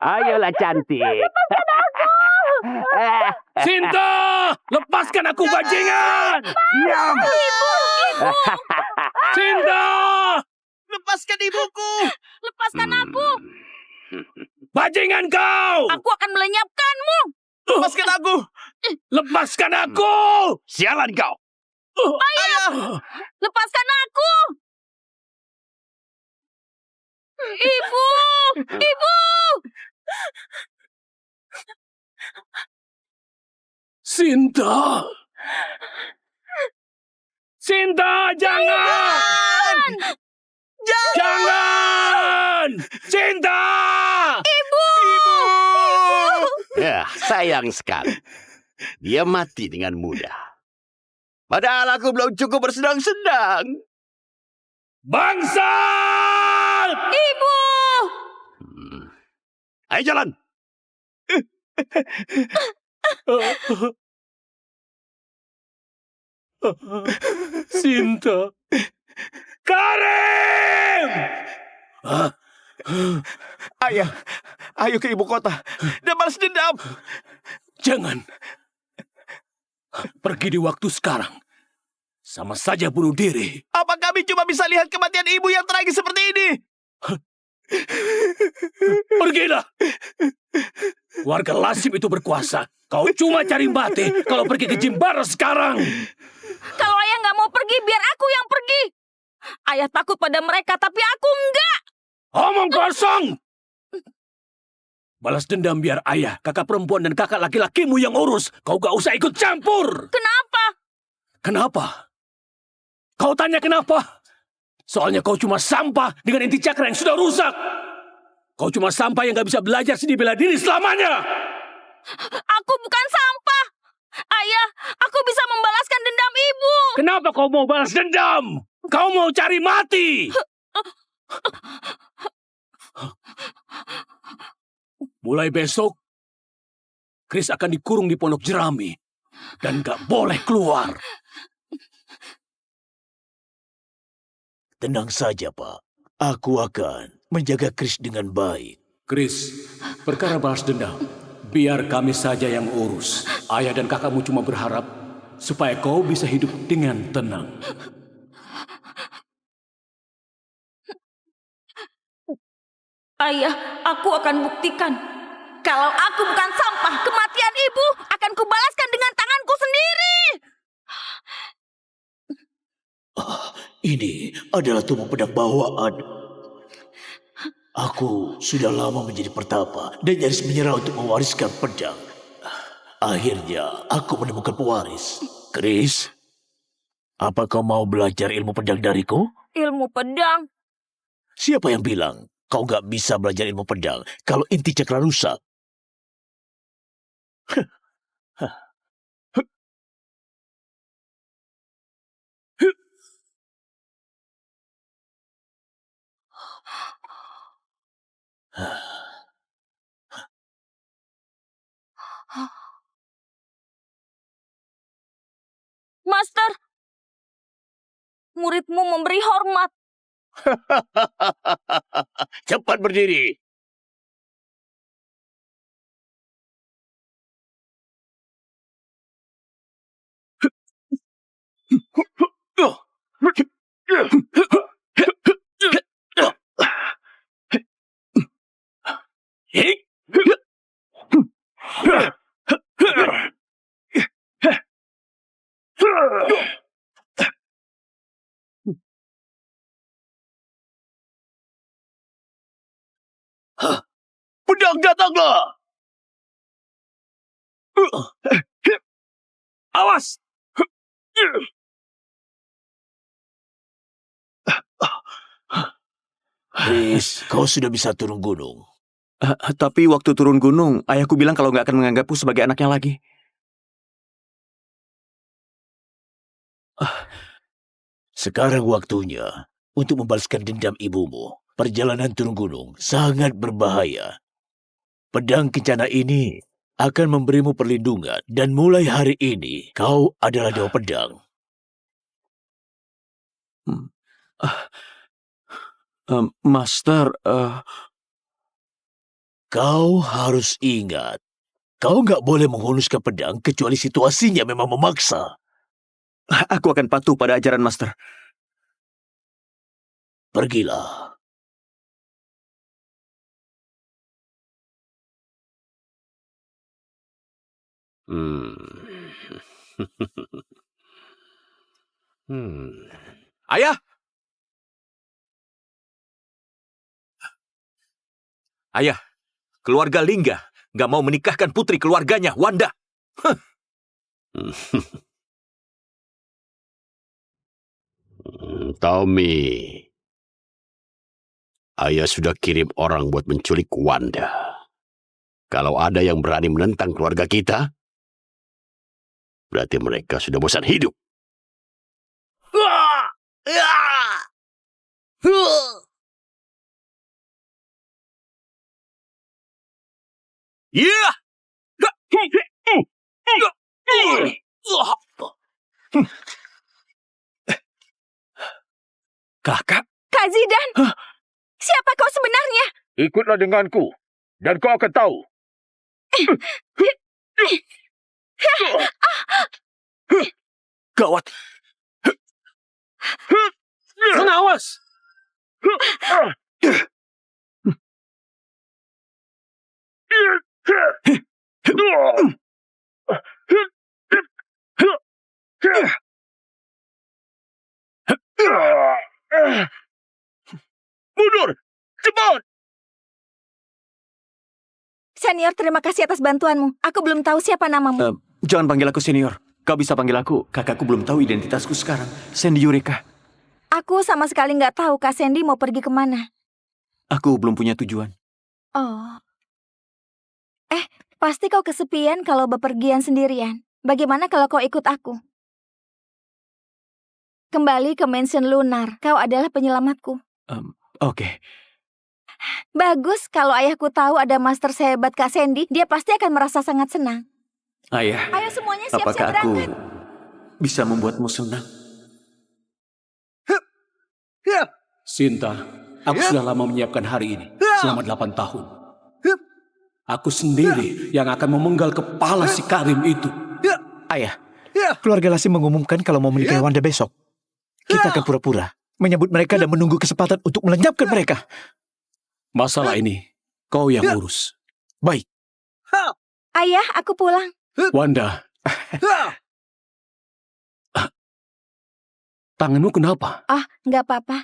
Ayolah cantik. Lepaskan aku! Sinta! Lepaskan aku, bajingan! Diam! Ibu! Sinta! Lepaskan ibuku! Lepaskan aku! Bajingan kau! Aku akan melenyapkanmu! Lepaskan aku! Lepaskan aku! Sialan kau! Ayah! Lepaskan aku! Ibu! Ibu! Sinta! Sinta, jangan! Jangan! Sinta! Ibu! Ya, sayang sekali. Dia mati dengan mudah. Padahal aku belum cukup bersenang-senang. Bangsat! Ibu! Ayo jalan. Sinta. Karim! Ayah, ayo ke ibu kota dan balas dendam. Jangan. Pergi di waktu sekarang. Sama saja bunuh diri. Apa kami cuma bisa lihat kematian ibu yang tragis seperti ini? Pergilah. Warga Lasim itu berkuasa. Kau cuma cari mati kalau pergi ke Jimbaran sekarang. Kalau ayah nggak mau pergi, biar aku yang pergi. Ayah takut pada mereka, tapi aku enggak. Omong kosong. Balas dendam biar ayah, kakak perempuan dan kakak laki-lakimu yang urus. Kau gak usah ikut campur. Kenapa? Kenapa? Kau tanya kenapa? Soalnya kau cuma sampah dengan inti cakra yang sudah rusak. Kau cuma sampah yang gak bisa belajar seni bela diri selamanya. Aku bukan sampah. Ayah, aku bisa membalaskan dendam ibu. Kenapa kau mau balas dendam? Kau mau cari mati. Mulai besok, Chris akan dikurung di pondok jerami dan gak boleh keluar. Tenang saja, Pak. Aku akan menjaga Chris dengan baik. Chris, perkara balas dendam, biar kami saja yang urus. Ayah dan kakakmu cuma berharap supaya kau bisa hidup dengan tenang. Ayah, aku akan buktikan. Kalau aku bukan sampah, kematian ibu akan kubalaskan dengan tanganku sendiri. Ini adalah tubuh pedang bawaan. Aku sudah lama menjadi pertapa dan nyaris menyerah untuk mewariskan pedang. Akhirnya, aku menemukan pewaris. Chris, apa kau mau belajar ilmu pedang dariku? Ilmu pedang? Siapa yang bilang kau gak bisa belajar ilmu pedang kalau inti cakra rusak? Master, muridmu memberi hormat. Cepat berdiri. Pedang datanglah! Awas! Chris, kau sudah bisa turun gunung. Tapi waktu turun gunung, ayahku bilang kalau nggak akan menganggapku sebagai anaknya lagi. Sekarang waktunya untuk membalaskan dendam ibumu. Perjalanan turun gunung sangat berbahaya. Pedang kencana ini akan memberimu perlindungan dan mulai hari ini kau adalah dewa pedang. Master, Kau harus ingat, kau nggak boleh menghunuskan pedang kecuali situasinya memang memaksa. Aku akan patuh pada ajaran Master. Pergilah. Ayah! Ayah, keluarga Lingga nggak mau menikahkan putri keluarganya, Wanda. Tommy, ayah sudah kirim orang buat menculik Wanda. Kalau ada yang berani menentang keluarga kita, berarti mereka sudah bosan hidup. Iya! Kakak? Kak Zidan, siapa kau sebenarnya? Ikutlah denganku, dan kau akan tahu. Gawat! Sana, awas! Mundur! Cepat! Senior, terima kasih atas bantuanmu. Aku belum tahu siapa namamu. Jangan panggil aku senior. Kau bisa panggil aku. Kakakku belum tahu identitasku sekarang. Sandy Eureka. Aku sama sekali nggak tahu Kak Sandy mau pergi kemana. Aku belum punya tujuan. Oh. Pasti kau kesepian kalau bepergian sendirian. Bagaimana kalau kau ikut aku? Kembali ke Mansion Lunar. Kau adalah penyelamatku. Oke. Bagus, kalau ayahku tahu ada master sehebat Kak Sandy, dia pasti akan merasa sangat senang. Ayah, Ayo semuanya siap-siap apakah aku berangkat. bisa membuatmu senang? Sinta, aku sudah lama menyiapkan hari ini, selama 8 tahun. Aku sendiri yang akan memenggal kepala si Karim itu. Ayah, keluarga Lasim mengumumkan kalau mau menikahi Wanda besok. Kita akan pura-pura menyambut mereka dan menunggu kesempatan untuk melenyapkan mereka. Masalah ini, kau yang urus. Baik. Ayah, aku pulang. Wanda, tanganmu kenapa? Nggak apa-apa.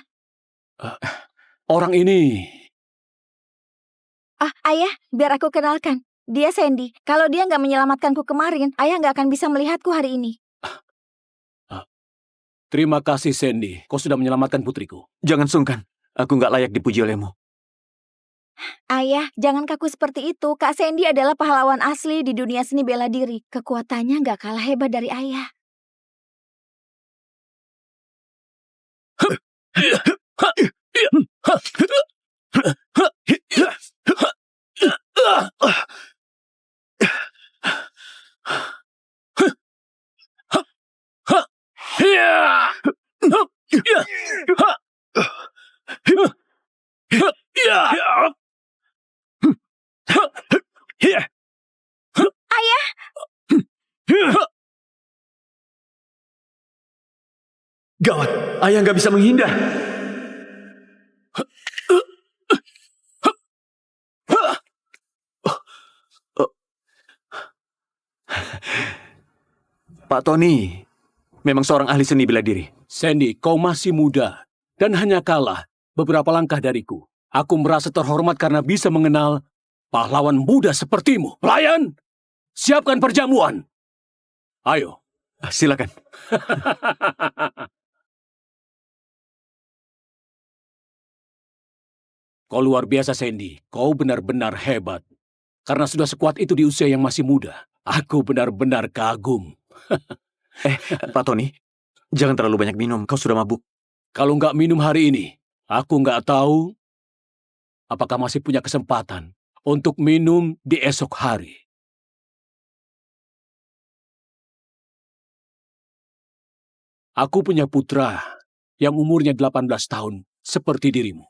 Orang ini... Ayah, biar aku kenalkan. Dia Sandy. Kalau dia nggak menyelamatkanku kemarin, ayah nggak akan bisa melihatku hari ini. Terima kasih, Sandy. Kau sudah menyelamatkan putriku. Jangan sungkan. Aku nggak layak dipuji olehmu. Ayah, jangan kaku seperti itu. Kak Sandy adalah pahlawan asli di dunia seni bela diri. Kekuatannya nggak kalah hebat dari ayah. Gawat, ayah nggak bisa menghindar. Pak Tony memang seorang ahli seni bela diri. Sandy, kau masih muda dan hanya kalah beberapa langkah dariku. Aku merasa terhormat karena bisa mengenal pahlawan muda sepertimu. Pelayan, siapkan perjamuan. Ayo. Silakan. Kau luar biasa, Sandy. Kau benar-benar hebat. Karena sudah sekuat itu di usia yang masih muda. Aku benar-benar kagum. Pak Tony, jangan terlalu banyak minum. Kau sudah mabuk. Kalau nggak minum hari ini, aku nggak tahu apakah masih punya kesempatan untuk minum di esok hari. Aku punya putra yang umurnya 18 tahun, seperti dirimu.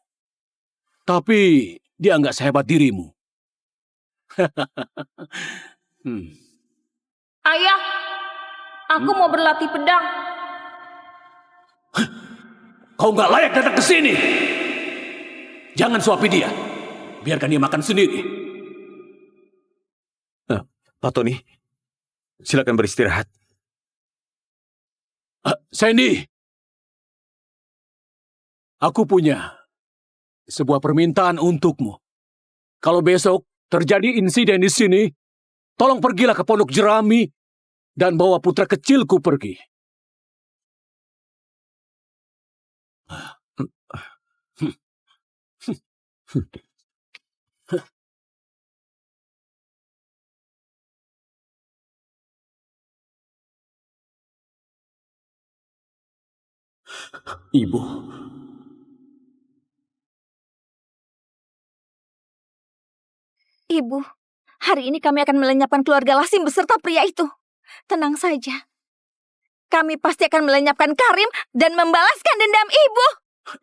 Tapi dia nggak sehebat dirimu. Ayah, aku mau berlatih pedang. Kau nggak layak datang ke sini. Jangan suapi dia. Biarkan dia makan sendiri. Pak Tony, silakan beristirahat. Sandy, aku punya sebuah permintaan untukmu. Kalau besok terjadi insiden di sini, tolong pergilah ke Pondok Jerami dan bawa putra kecilku pergi. Ibu. Ibu, hari ini kami akan melenyapkan keluarga Lasim beserta pria itu. Tenang saja. Kami pasti akan melenyapkan Karim dan membalaskan dendam ibu.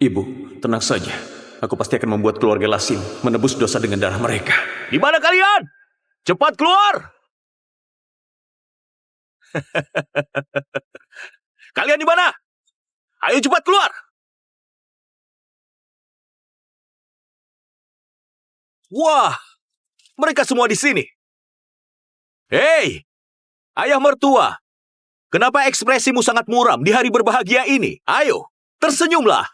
Ibu, tenang saja. Aku pasti akan membuat keluarga Lasim menebus dosa dengan darah mereka. Di mana kalian? Cepat keluar! Kalian di mana? Ayo cepat keluar! Wah, mereka semua di sini. Hei, ayah mertua. Kenapa ekspresimu sangat muram di hari berbahagia ini? Ayo, tersenyumlah.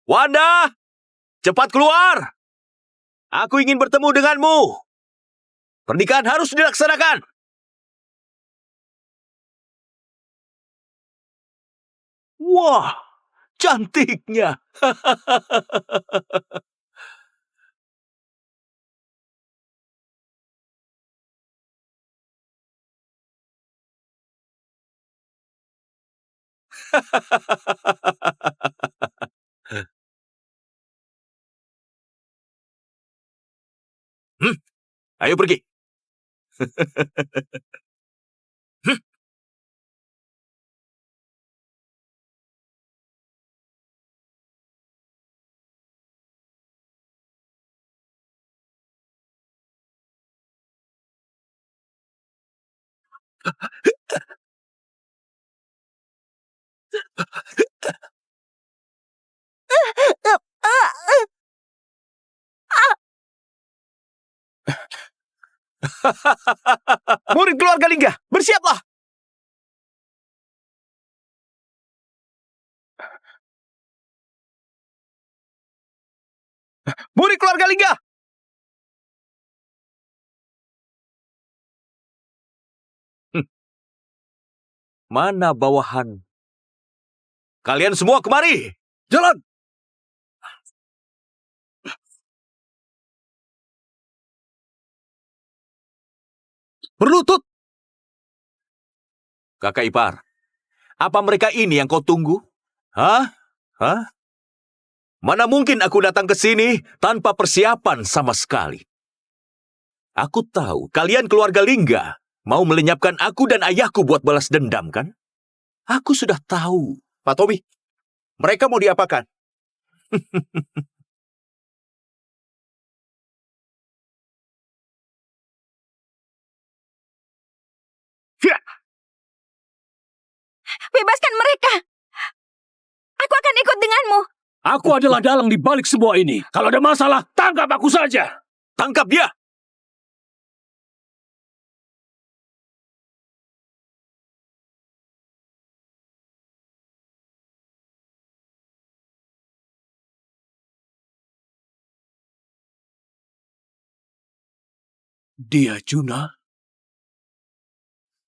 Wanda, cepat keluar. Aku ingin bertemu denganmu. Pernikahan harus dilaksanakan. Wah, cantiknya. Ayo pergi. Murid keluarga Lingga, bersiaplah! Murid keluarga Lingga! Mana bawahan? Kalian semua kemari. Jalan. Berlutut. Kakak ipar, apa mereka ini yang kau tunggu? Hah? Mana mungkin aku datang ke sini tanpa persiapan sama sekali. Aku tahu kalian keluarga Lingga mau melenyapkan aku dan ayahku buat balas dendam, kan? Aku sudah tahu. Pak Tommy, mereka mau diapakan? Bebaskan mereka. Aku akan ikut denganmu. Aku adalah dalang di balik semua ini. Kalau ada masalah, tangkap aku saja. Tangkap dia! Dia Juna?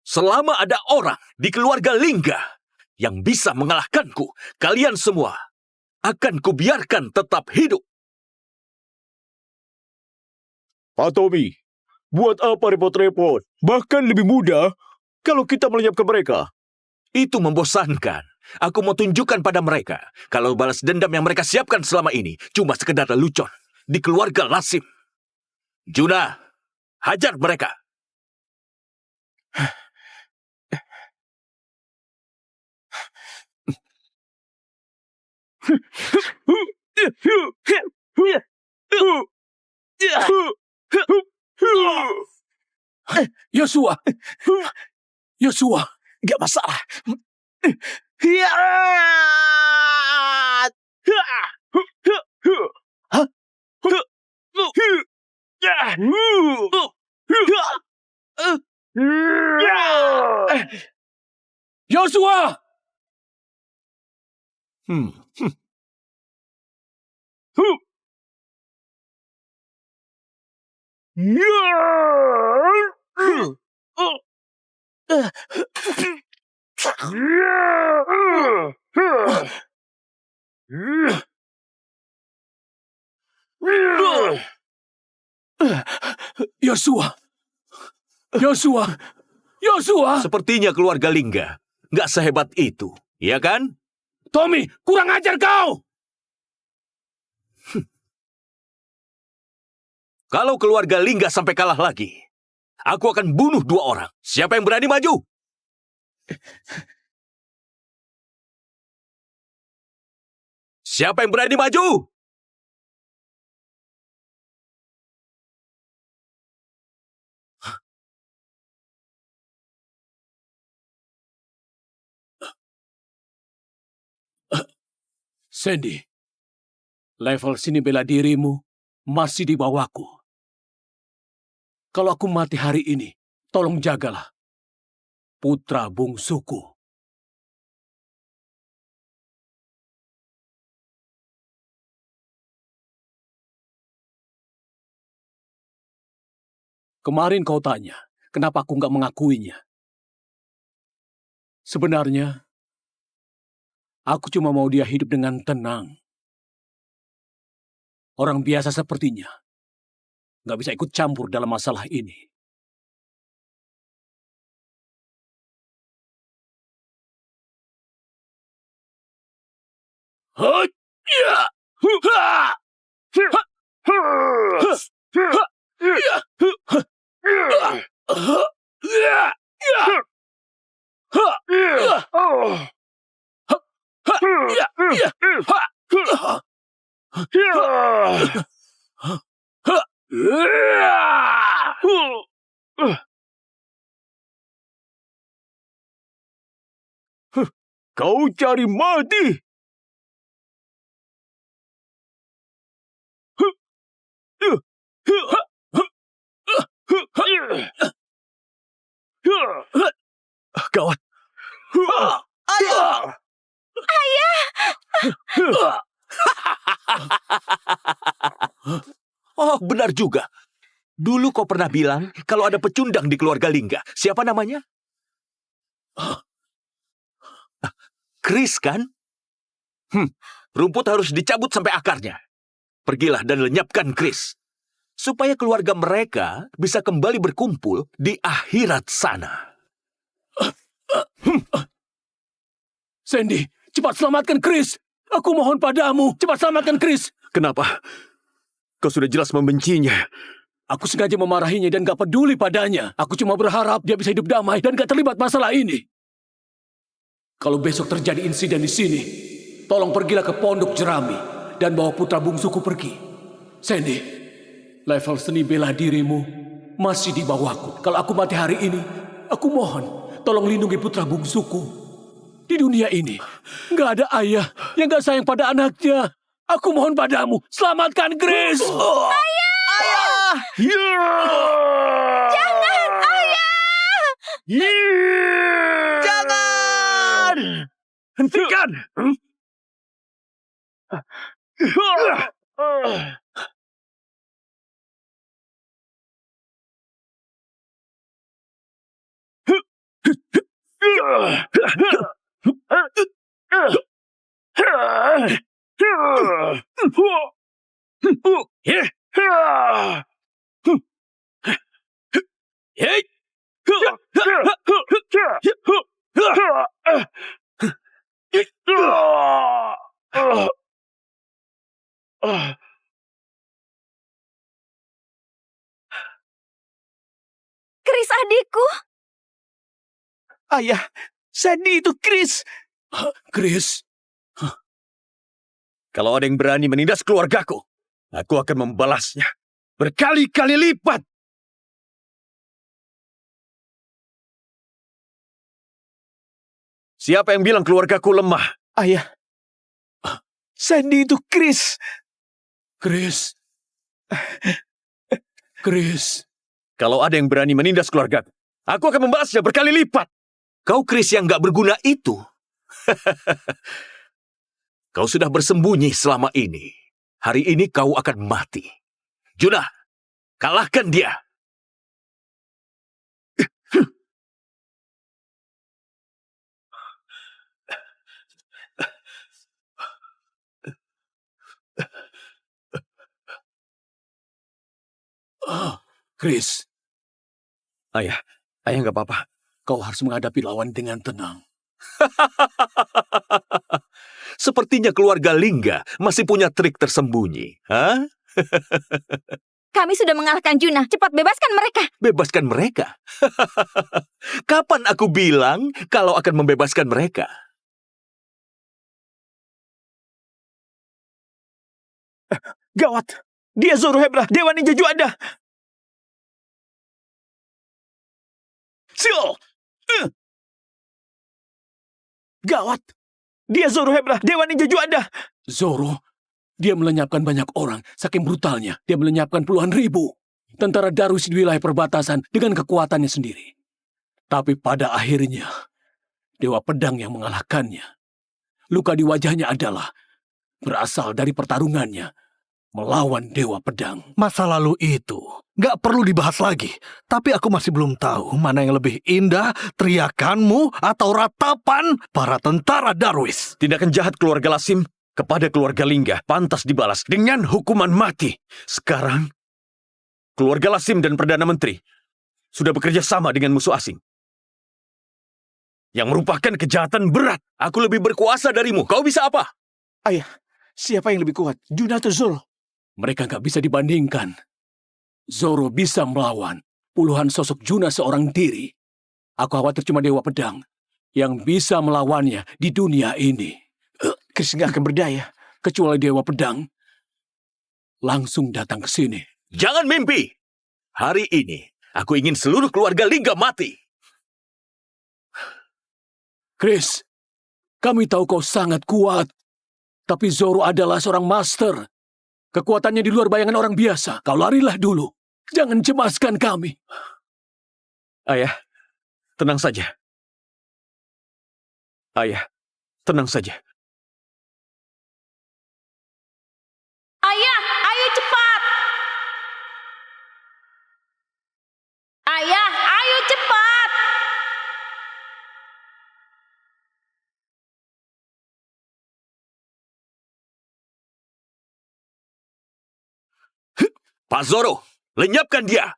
Selama ada orang di keluarga Lingga yang bisa mengalahkanku, kalian semua akan kubiarkan tetap hidup. Pak Tommy, buat apa repot-repot? Bahkan lebih mudah kalau kita melenyapkan mereka. Itu membosankan. Aku mau tunjukkan pada mereka kalau balas dendam yang mereka siapkan selama ini cuma sekedar lelucon di keluarga Lasim. Juna, hajar mereka. Yosua! Yosua! Gak masalah. Yosua! Yosua! Yosua! Yosua! Sepertinya keluarga Lingga nggak sehebat itu, ya kan? Tommy, kurang ajar kau! Kalau keluarga Lingga sampai kalah lagi, aku akan bunuh 2 orang. Siapa yang berani maju? Siapa yang berani maju? Sandy, level sini bela dirimu masih di bawahku. Kalau aku mati hari ini, tolong jagalah putra bungsuku. Kemarin kau tanya, kenapa aku nggak mengakuinya? Sebenarnya, aku cuma mau dia hidup dengan tenang. Orang biasa sepertinya nggak bisa ikut campur dalam masalah ini. Kau cari mati! Gawat! Ayah! Oh, benar juga. Dulu kau pernah bilang kalau ada pecundang di keluarga Lingga. Siapa namanya? Chris, kan? Rumput harus dicabut sampai akarnya. Pergilah dan lenyapkan Chris. Supaya keluarga mereka bisa kembali berkumpul di akhirat sana. Sandy, cepat selamatkan Chris. Aku mohon padamu, cepat selamatkan Chris. Kenapa? Kau sudah jelas membencinya. Aku sengaja memarahinya dan gak peduli padanya. Aku cuma berharap dia bisa hidup damai dan gak terlibat masalah ini. Kalau besok terjadi insiden di sini, tolong pergilah ke pondok jerami dan bawa putra bungsuku pergi. Sandy, level seni bela dirimu masih di bawahku. Kalau aku mati hari ini, aku mohon tolong lindungi putra bungsuku. Di dunia ini, gak ada ayah yang gak sayang pada anaknya. Aku mohon padamu, selamatkan Grace! Ayah! Jangan, ayah! Jangan! Hentikan! Chris adikku. Ayah, Sandy itu Chris. Chris, Kalau ada yang berani menindas keluargaku, aku akan membalasnya. berkali-kali lipat. Siapa yang bilang keluargaku lemah? Ayah, Sandy itu Chris. Chris. Chris. Kalau ada yang berani menindas keluargaku, aku akan membalasnya berkali lipat. Kau Chris yang gak berguna itu. Kau sudah bersembunyi selama ini. Hari ini kau akan mati. Juna, kalahkan dia. Chris, Ayah nggak apa-apa. kau harus menghadapi lawan dengan tenang. Sepertinya keluarga Lingga masih punya trik tersembunyi. Hah? Kami sudah mengalahkan Juna. Cepat bebaskan mereka. Bebaskan mereka? Kapan aku bilang kalau akan membebaskan mereka? Gawat. Dia Zorohebra, Dewa Ninja Juanda. Sil! Gawat. Dia Zorohebra, Dewa Ninja Juanda. Zoro, dia melenyapkan banyak orang. Saking brutalnya, dia melenyapkan puluhan ribu tentara Darus di wilayah perbatasan dengan kekuatannya sendiri. Tapi pada akhirnya, Dewa Pedang yang mengalahkannya. Luka di wajahnya adalah berasal dari pertarungannya melawan Dewa Pedang. Masa lalu itu gak perlu dibahas lagi. Tapi aku masih belum tahu mana yang lebih indah, teriakanmu atau ratapan para tentara Darwis. Tindakan jahat keluarga Lasim kepada keluarga Lingga pantas dibalas dengan hukuman mati. Sekarang, keluarga Lasim dan Perdana Menteri sudah bekerja sama dengan musuh asing. Yang merupakan kejahatan berat. Aku lebih berkuasa darimu. Kau bisa apa? Ayah, siapa yang lebih kuat? Juna atau Zoro? Mereka nggak bisa dibandingkan. Zoro bisa melawan puluhan sosok Juna seorang diri. Aku khawatir cuma Dewa Pedang yang bisa melawannya di dunia ini. Chris nggak akan berdaya. Kecuali Dewa Pedang langsung datang ke sini. Jangan mimpi. Hari ini, aku ingin seluruh keluarga Lingga mati. Chris, kami tahu kau sangat kuat. Tapi Zoro adalah seorang master. Kekuatannya di luar bayangan orang biasa. Kau larilah dulu. Jangan cemaskan kami. Ayah, tenang saja. Ayah, tenang saja. Ayah, ayo cepat. Ayah, ayo cepat. Pak Zoro, lenyapkan dia.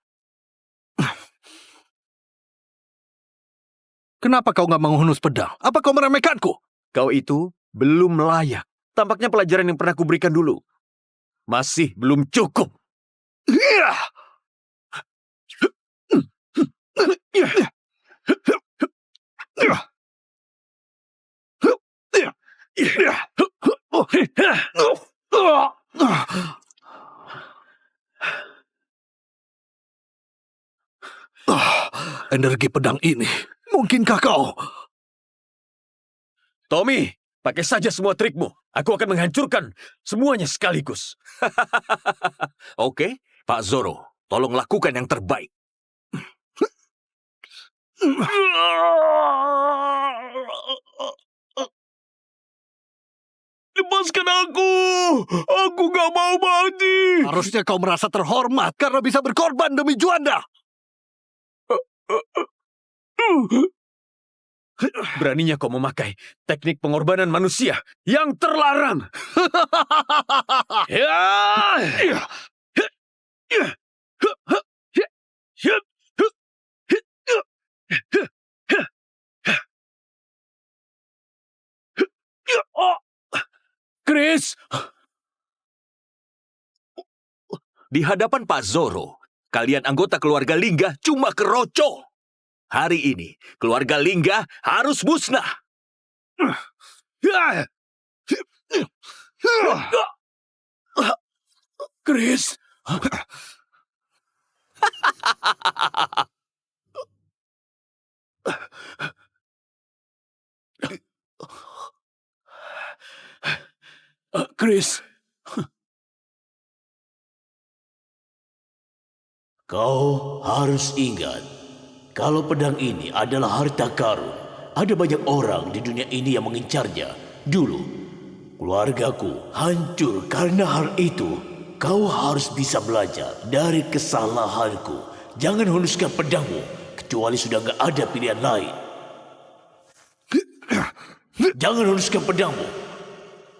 Kenapa kau gak menghunus pedang? Apa kau meremehkanku? Kau itu belum layak. Tampaknya pelajaran yang pernah kuberikan dulu masih belum cukup. Energi pedang ini. Mungkinkah kau? Tommy, pakai saja semua trikmu. Aku akan menghancurkan semuanya sekaligus. Oke, Pak Zoro, tolong lakukan yang terbaik. Lepaskan aku! Aku gak mau mati! Harusnya kau merasa terhormat karena bisa berkorban demi Juanda. Beraninya kau memakai teknik pengorbanan manusia yang terlarang. Chris! Di hadapan Pak Zoro, kalian anggota keluarga Lingga cuma keroco. Hari ini, keluarga Lingga harus musnah. Chris! Chris, Kau harus ingat, kalau pedang ini adalah harta karun, ada banyak orang di dunia ini yang mengincarnya. Dulu, keluargaku hancur karena hal itu. Kau harus bisa belajar dari kesalahanku. Jangan hunuskan pedangmu, kecuali sudah gak ada pilihan lain. Jangan hunuskan pedangmu,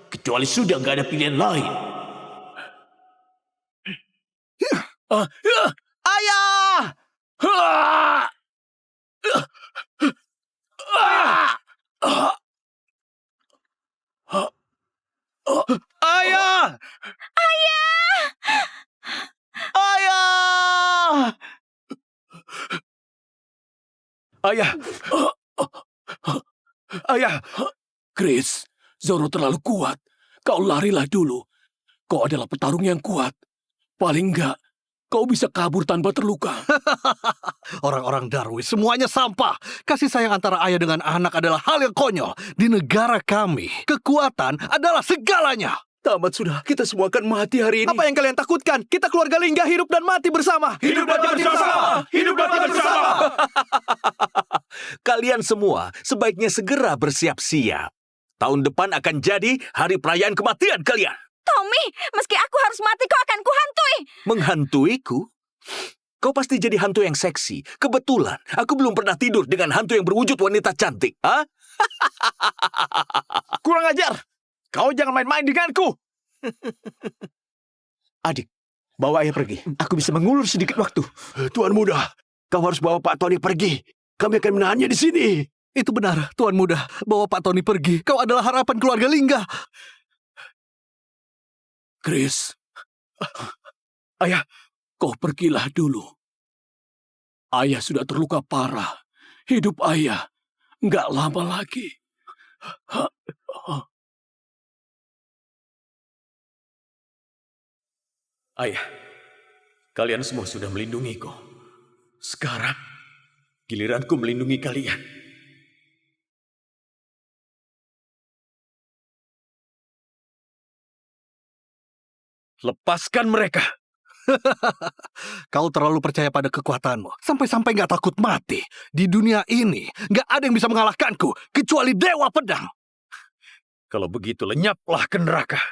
kecuali sudah gak ada pilihan lain. Ayah! Ayah! Ayah! Ayah! Ayah! Chris, Zoro terlalu kuat. Kau larilah dulu. Kau adalah petarung yang kuat. Paling enggak, kau bisa kabur tanpa terluka. Orang-orang Darwis semuanya sampah. Kasih sayang antara ayah dengan anak adalah hal yang konyol. Di negara kami, kekuatan adalah segalanya. Tamat sudah, kita semua akan mati hari ini. Apa yang kalian takutkan? Kita keluarga Lingga hidup dan mati bersama. Hidup dan mati bersama! Hidup dan mati bersama! Kalian semua sebaiknya segera bersiap-siap. Tahun depan akan jadi hari perayaan kematian kalian. Tommy, meski aku harus mati, kau akan kuhantui. Menghantuiku? Kau pasti jadi hantu yang seksi. Kebetulan, aku belum pernah tidur dengan hantu yang berwujud wanita cantik. Hah? Kurang ajar. Kau jangan main-main denganku. Adik, bawa ayah pergi. Aku bisa mengulur sedikit waktu. Tuan muda, kau harus bawa Pak Tony pergi. Kami akan menahannya di sini. Itu benar, Tuan Muda. Bawa Pak Tony pergi. Kau adalah harapan keluarga Lingga. Chris, Ayah, kau pergilah dulu. Ayah sudah terluka parah. Hidup ayah nggak lama lagi. ayah, kalian semua sudah melindungiku. Sekarang, giliranku melindungi kalian. Lepaskan mereka. Kau terlalu percaya pada kekuatanmu. Sampai-sampai gak takut mati. Di dunia ini, gak ada yang bisa mengalahkanku. Kecuali Dewa Pedang. Kalau begitu, lenyaplah ke neraka.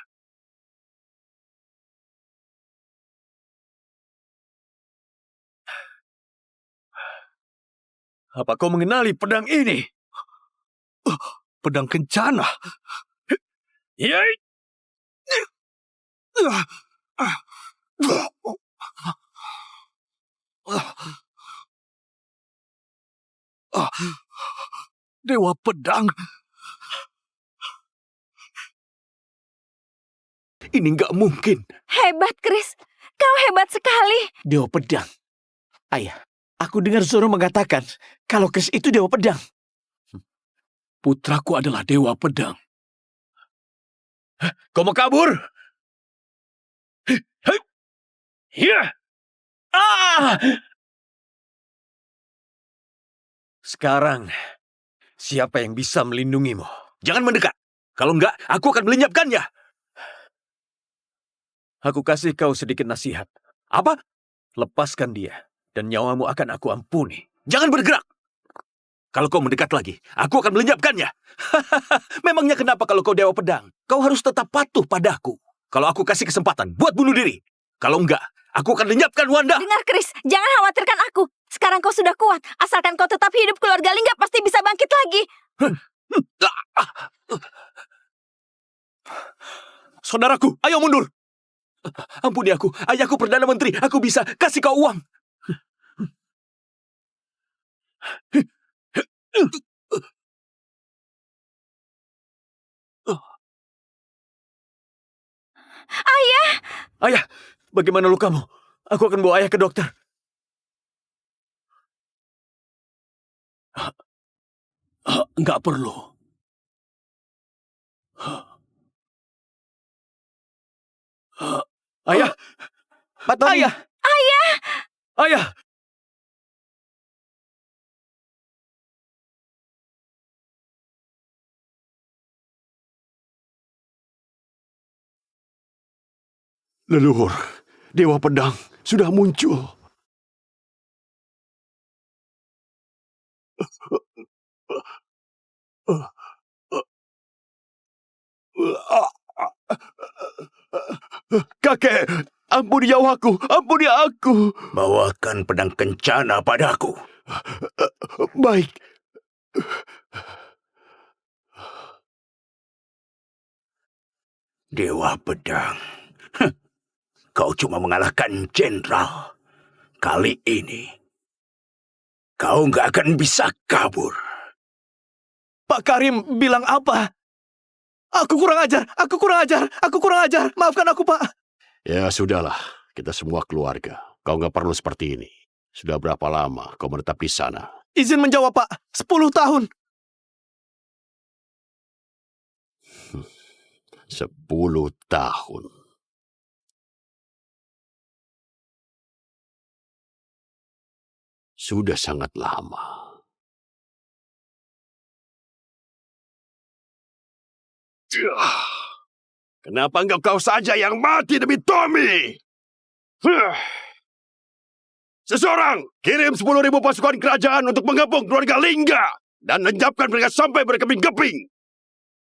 Apa kau mengenali pedang ini? Pedang kencana. Yai! Dewa Pedang. Ini nggak mungkin. Hebat, Chris. Kau hebat sekali. Dewa Pedang. Ayah, aku dengar Zoro mengatakan kalau Chris itu Dewa Pedang. Putraku adalah Dewa Pedang. Kau mau kabur? Ya! Sekarang, siapa yang bisa melindungimu? Jangan mendekat. Kalau nggak, aku akan melenyapkannya. Aku kasih kau sedikit nasihat. Apa? Lepaskan dia, dan nyawamu akan aku ampuni. Jangan bergerak. Kalau kau mendekat lagi, aku akan melenyapkannya. Memangnya kenapa kalau kau Dewa Pedang? Kau harus tetap patuh padaku. Kalau aku kasih kesempatan buat bunuh diri. Kalau enggak, aku akan lenyapkan Wanda. Dengar, Chris. Jangan khawatirkan aku. Sekarang kau sudah kuat. Asalkan kau tetap hidup, keluarga Lingga pasti bisa bangkit lagi. Saudaraku, ayo mundur. Ampuni aku, ayahku Perdana Menteri. Aku bisa kasih kau uang. Ayah! Ayah, bagaimana lukamu? Aku akan bawa ayah ke dokter. Nggak perlu. Ayah! Pak Tony. Ayah! Ayah! Leluhur, Dewa Pedang sudah muncul. Kakek, ampuni nyawaku, ampuni aku. Bawakan pedang kencana padaku. Baik. Dewa Pedang. Kau cuma mengalahkan jenderal. Kali ini, kau nggak akan bisa kabur. Pak Karim bilang apa? Aku kurang ajar, aku kurang ajar, aku kurang ajar. Maafkan aku, Pak. Ya sudahlah, kita semua keluarga. Kau nggak perlu seperti ini. Sudah berapa lama kau menetap di sana? Izin menjawab, Pak. 10 tahun. 10 tahun. Sudah sangat lama. Kenapa enggak kau saja yang mati demi Tommy? Seseorang, kirim 10.000 pasukan kerajaan untuk mengepung keluarga Lingga dan lenyapkan mereka sampai berkeping-keping.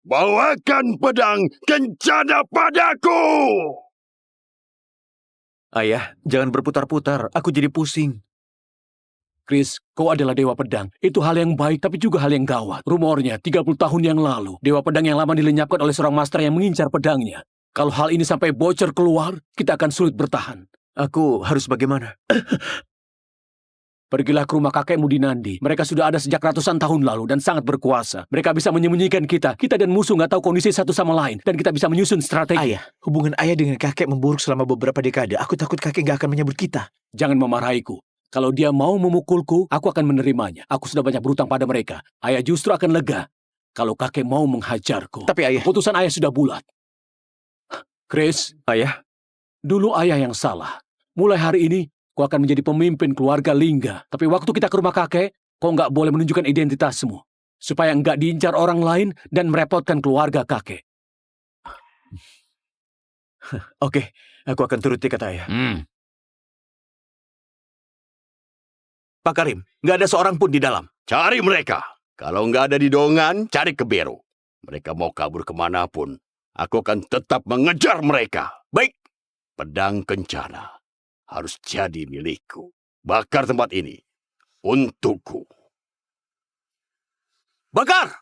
Bawakan pedang kencana padaku! Ayah, jangan berputar-putar. Aku jadi pusing. Chris, kau adalah Dewa Pedang. Itu hal yang baik tapi juga hal yang gawat. Rumornya 30 tahun yang lalu, Dewa Pedang yang lama dilenyapkan oleh seorang master yang mengincar pedangnya. Kalau hal ini sampai bocor keluar, kita akan sulit bertahan. Aku harus bagaimana? Pergilah ke rumah kakekmu di Nandi. Mereka sudah ada sejak ratusan tahun lalu dan sangat berkuasa. Mereka bisa menyembunyikan kita. Kita dan musuh nggak tahu kondisi satu sama lain. Dan kita bisa menyusun strategi. Ayah, hubungan ayah dengan kakek memburuk selama beberapa dekade. Aku takut kakek nggak akan menyebut kita. Jangan memarahiku. Kalau dia mau memukulku, aku akan menerimanya. Aku sudah banyak berutang pada mereka. Ayah justru akan lega kalau kakek mau menghajarku. Tapi ayah... Keputusan ayah sudah bulat. Chris, Ayah, dulu ayah yang salah. Mulai hari ini, kau akan menjadi pemimpin keluarga Lingga. Tapi waktu kita ke rumah kakek, kau nggak boleh menunjukkan identitasmu. Supaya nggak diincar orang lain dan merepotkan keluarga kakek. oke. Aku akan turuti kata ayah. Pak Karim, nggak ada seorang pun di dalam. Cari mereka. Kalau nggak ada di Dongan, cari ke Beru. Mereka mau kabur kemanapun. Aku akan tetap mengejar mereka. Baik. Pedang kencana harus jadi milikku. Bakar tempat ini untukku. Bakar!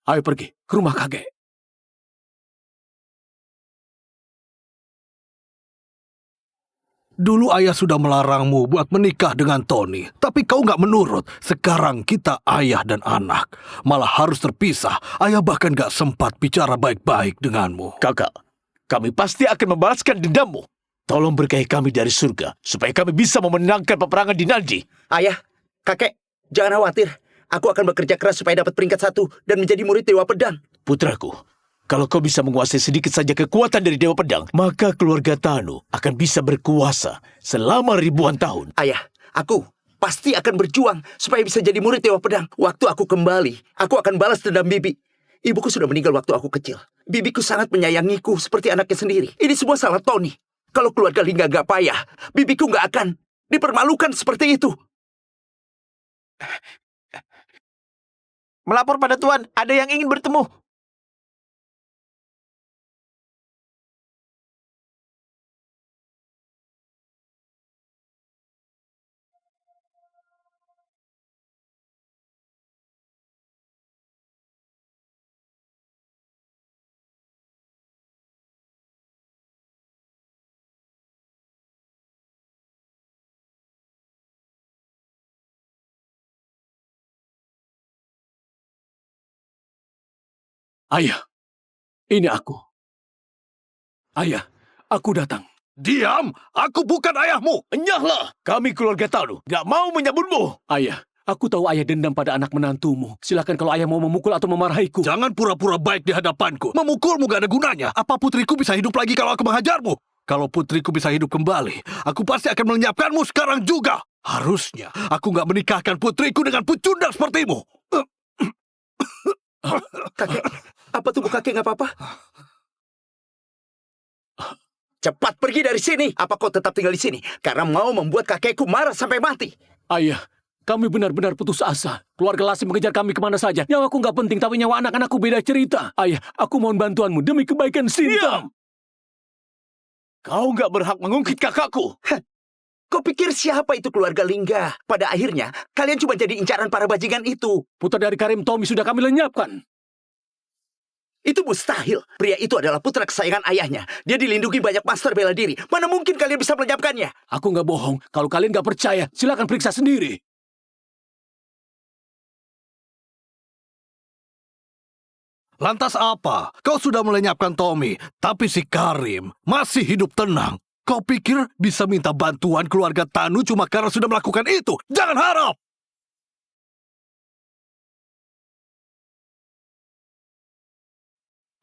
Ayo pergi ke rumah kakek. Dulu ayah sudah melarangmu buat menikah dengan Tony, tapi kau nggak menurut. Sekarang kita ayah dan anak, malah harus terpisah. Ayah bahkan nggak sempat bicara baik-baik denganmu. Kakak, kami pasti akan membalaskan dendammu. Tolong berkahi kami dari surga, supaya kami bisa memenangkan peperangan di Nandi. Ayah, kakek, jangan khawatir. Aku akan bekerja keras supaya dapat peringkat 1 dan menjadi murid Dewa Pedang. Putraku, kalau kau bisa menguasai sedikit saja kekuatan dari Dewa Pedang, maka keluarga Tanu akan bisa berkuasa selama ribuan tahun. Ayah, aku pasti akan berjuang supaya bisa jadi murid Dewa Pedang. Waktu aku kembali, aku akan balas dendam Bibi. Ibuku sudah meninggal waktu aku kecil. Bibiku sangat menyayangiku seperti anaknya sendiri. Ini semua salah Tony. Kalau keluarga Lingga gak payah, bibiku gak akan dipermalukan seperti itu. Melapor pada Tuan, ada yang ingin bertemu. Ayah, ini aku. Ayah, aku datang. Diam, aku bukan ayahmu. Enyahlah, kami keluarga Tanu gak mau menyambutmu. Ayah, aku tahu ayah dendam pada anak menantumu. Silakan kalau ayah mau memukul atau memarahiku. Jangan pura-pura baik di hadapanku. Memukulmu gak ada gunanya. Apa putriku bisa hidup lagi kalau aku menghajarmu? Kalau putriku bisa hidup kembali, aku pasti akan melenyapkanmu sekarang juga. Harusnya aku nggak menikahkan putriku dengan pecundang sepertimu. Kakek, apa tubuh kakek nggak apa-apa? Cepat pergi dari sini. Apa kau tetap tinggal di sini? Karena mau membuat kakekku marah sampai mati. Ayah, kami benar-benar putus asa. Keluarga Lasim mengejar kami kemana saja. Nyawaku nggak penting, tapi nyawa anak-anakku beda cerita. Ayah, aku mohon bantuanmu demi kebaikan Sinta. Kau nggak berhak mengungkit kakakku. Kau pikir siapa itu keluarga Lingga? Pada akhirnya, kalian cuma jadi incaran para bajingan itu. Putra dari Karim Tommy sudah kami lenyapkan. Itu mustahil. Pria itu adalah putra kesayangan ayahnya. Dia dilindungi banyak master bela diri. Mana mungkin kalian bisa melenyapkannya? Aku nggak bohong. Kalau kalian nggak percaya, silakan periksa sendiri. Lantas apa? Kau sudah melenyapkan Tommy, tapi si Karim masih hidup tenang. Kau pikir bisa minta bantuan keluarga Tanu cuma karena sudah melakukan itu? Jangan harap!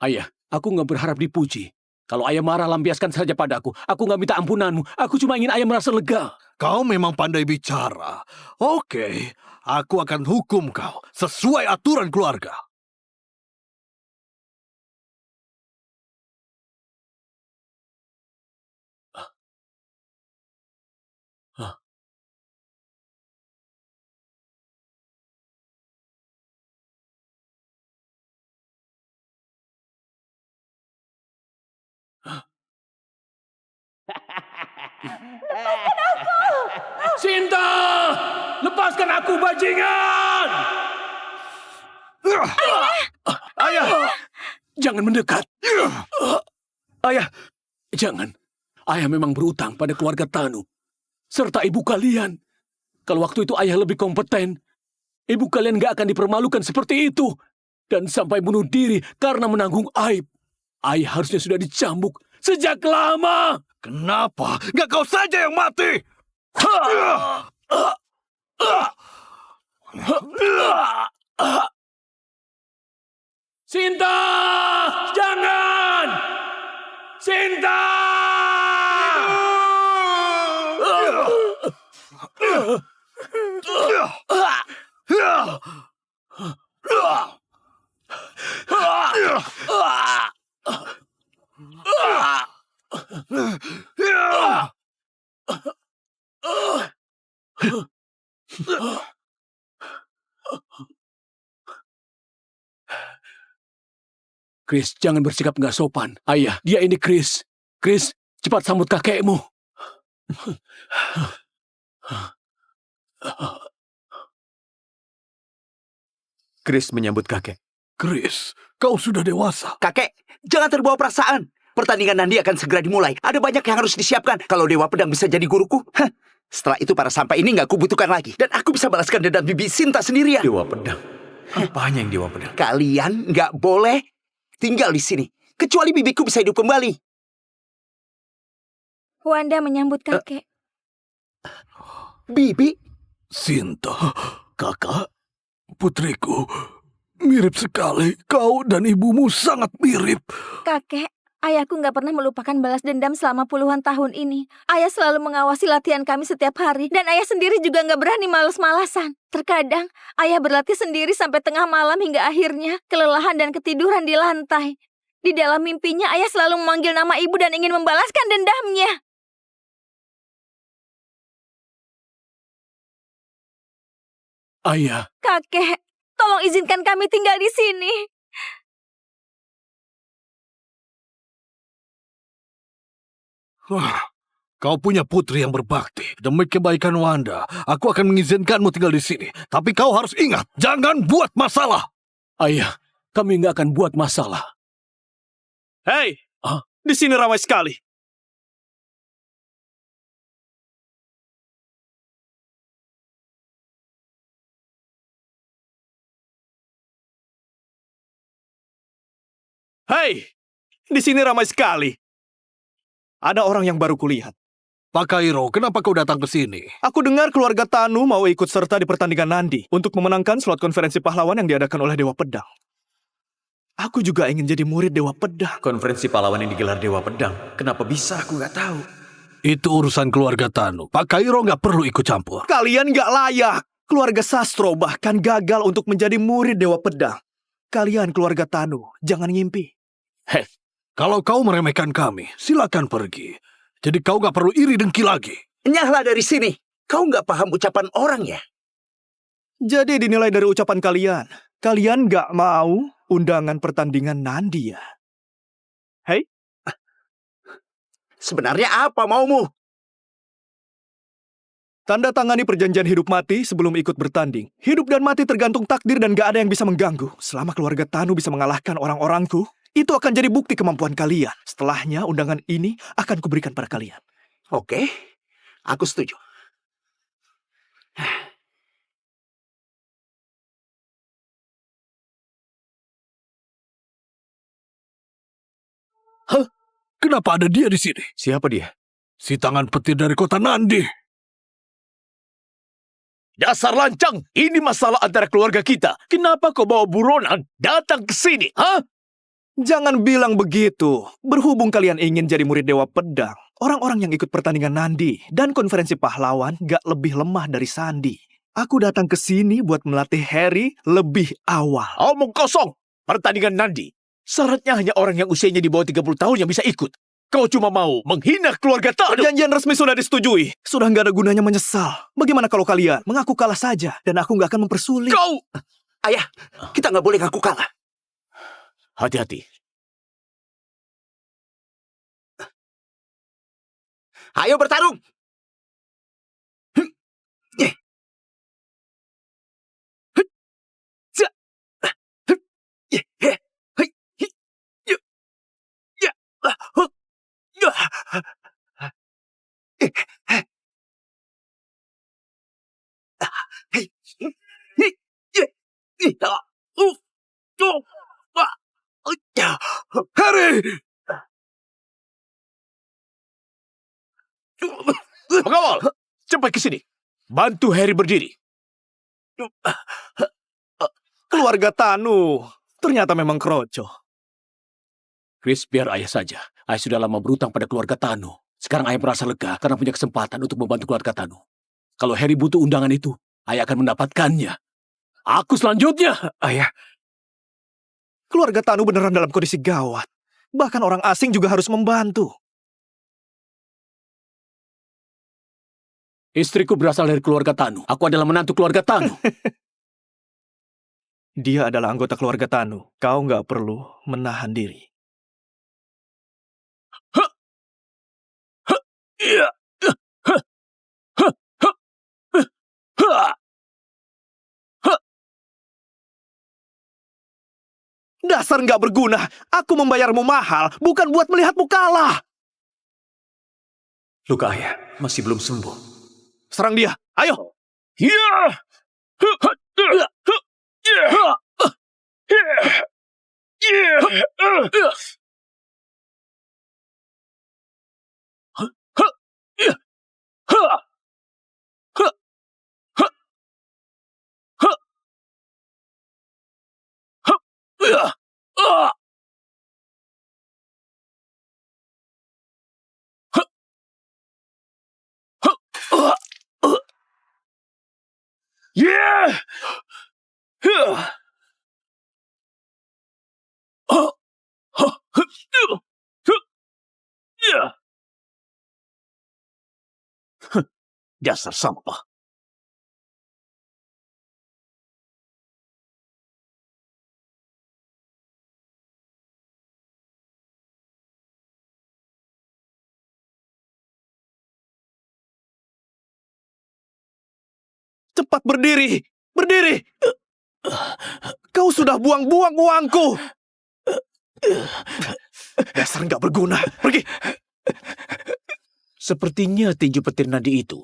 Ayah, aku nggak berharap dipuji. Kalau ayah marah, lampiaskan saja padaku. Aku nggak minta ampunanmu. Aku cuma ingin ayah merasa lega. Kau memang pandai bicara. Oke, aku akan hukum kau sesuai aturan keluarga. Sinta! Lepaskan aku, bajingan! Ayah! Jangan mendekat. Ayah, Jangan. Ayah memang berutang pada keluarga Tanu. Serta ibu kalian. Kalau waktu itu ayah lebih kompeten, ibu kalian gak akan dipermalukan seperti itu. Dan sampai bunuh diri karena menanggung aib. Ayah harusnya sudah dicambuk sejak lama. Kenapa? Nggak kau saja yang mati? Sinta! Jangan! Sinta! Chris, jangan bersikap nggak sopan. Ayah, dia ini Chris. Chris, cepat sambut kakekmu. Chris menyambut kakek. Chris, kau sudah dewasa. Kakek, jangan terbawa perasaan. Pertandingan nanti akan segera dimulai. Ada banyak yang harus disiapkan. Kalau Dewa Pedang bisa jadi guruku, setelah itu para sampah ini nggak kubutuhkan lagi. Dan aku bisa balaskan dendam Bibi Sinta sendirian. Dewa Pedang. Apanya yang Dewa Pedang? Kalian nggak boleh tinggal di sini. Kecuali bibiku bisa hidup kembali. Wanda menyambut kakek. Bibi? Sinta, kakak, putriku, mirip sekali. Kau dan ibumu sangat mirip. Kakek, ayahku nggak pernah melupakan balas dendam selama puluhan tahun ini. Ayah selalu mengawasi latihan kami setiap hari. Dan ayah sendiri juga nggak berani malas-malasan. Terkadang, ayah berlatih sendiri sampai tengah malam hingga akhirnya kelelahan dan ketiduran di lantai. Di dalam mimpinya, ayah selalu memanggil nama ibu dan ingin membalaskan dendamnya. Ayah, Kakek, tolong izinkan kami tinggal di sini. Kau punya putri yang berbakti. Demi kebaikan Wanda, aku akan mengizinkanmu tinggal di sini. Tapi kau harus ingat, jangan buat masalah. ayah, kami nggak akan buat masalah. Hei, di sini ramai sekali. Hei, di sini ramai sekali. Ada orang yang baru kulihat. Pak Kairo, kenapa kau datang ke sini? Aku dengar keluarga Tanu mau ikut serta di pertandingan Nandi untuk memenangkan slot konferensi pahlawan yang diadakan oleh Dewa Pedang. Aku juga ingin jadi murid Dewa Pedang. Konferensi pahlawan yang digelar Dewa Pedang. Kenapa bisa? Aku nggak tahu. Itu urusan keluarga Tanu. Pak Kairo nggak perlu ikut campur. Kalian nggak layak. Keluarga Sastro bahkan gagal untuk menjadi murid Dewa Pedang. Kalian keluarga Tanu, jangan ngimpi. Kalau kau meremehkan kami, silakan pergi. Jadi kau nggak perlu iri dengki lagi. Nyahlah dari sini. Kau nggak paham ucapan orang ya? Jadi dinilai dari ucapan kalian. Kalian nggak mau undangan pertandingan Nandi ya? Hei? Sebenarnya apa maumu? Tanda tangani perjanjian hidup mati sebelum ikut bertanding. Hidup dan mati tergantung takdir dan gak ada yang bisa mengganggu. Selama keluarga Tanu bisa mengalahkan orang-orangku, itu akan jadi bukti kemampuan kalian. Setelahnya undangan ini akan kuberikan pada kalian. Oke, aku setuju. Kenapa ada dia di sini? Siapa dia? Si tangan petir dari kota Nandi. Dasar lancang, ini masalah antara keluarga kita. Kenapa kau bawa buronan datang ke sini? Hah? Jangan bilang begitu. Berhubung kalian ingin jadi murid Dewa Pedang, orang-orang yang ikut pertandingan Nandi dan konferensi pahlawan gak lebih lemah dari Sandi. Aku datang ke sini buat melatih Harry lebih awal. Omong kosong. Pertandingan Nandi. Syaratnya hanya orang yang usianya di bawah 30 tahun yang bisa ikut. Kau cuma mau menghina keluarga Tanu. Perjanjian resmi sudah disetujui. Sudah nggak ada gunanya menyesal. Bagaimana kalau kalian mengaku kalah saja dan aku nggak akan mempersulit? Kau! Ayah, kita nggak boleh ngaku kalah. Hati-hati. Ayo bertarung. Harry! Pengawal, cepat ke sini. Bantu Harry berdiri. Keluarga Tanu ternyata memang kroco. Chris, biar ayah saja. Ayah sudah lama berutang pada keluarga Tanu. Sekarang ayah merasa lega karena punya kesempatan untuk membantu keluarga Tanu. Kalau Harry butuh undangan itu, ayah akan mendapatkannya. Aku selanjutnya. Ayah, keluarga Tanu beneran dalam kondisi gawat. Bahkan orang asing juga harus membantu. Istriku berasal dari keluarga Tanu. Aku adalah menantu keluarga Tanu. Dia adalah anggota keluarga Tanu. Kau nggak perlu menahan diri. Dasar nggak berguna. Aku membayarmu mahal, bukan buat melihatmu kalah. Luka ayah masih belum sembuh. Serang dia, ayo. Dasar sampah. Cepat berdiri, berdiri. Kau sudah buang-buang uangku. Dasar nggak berguna, pergi. Sepertinya tinju petir Nadi itu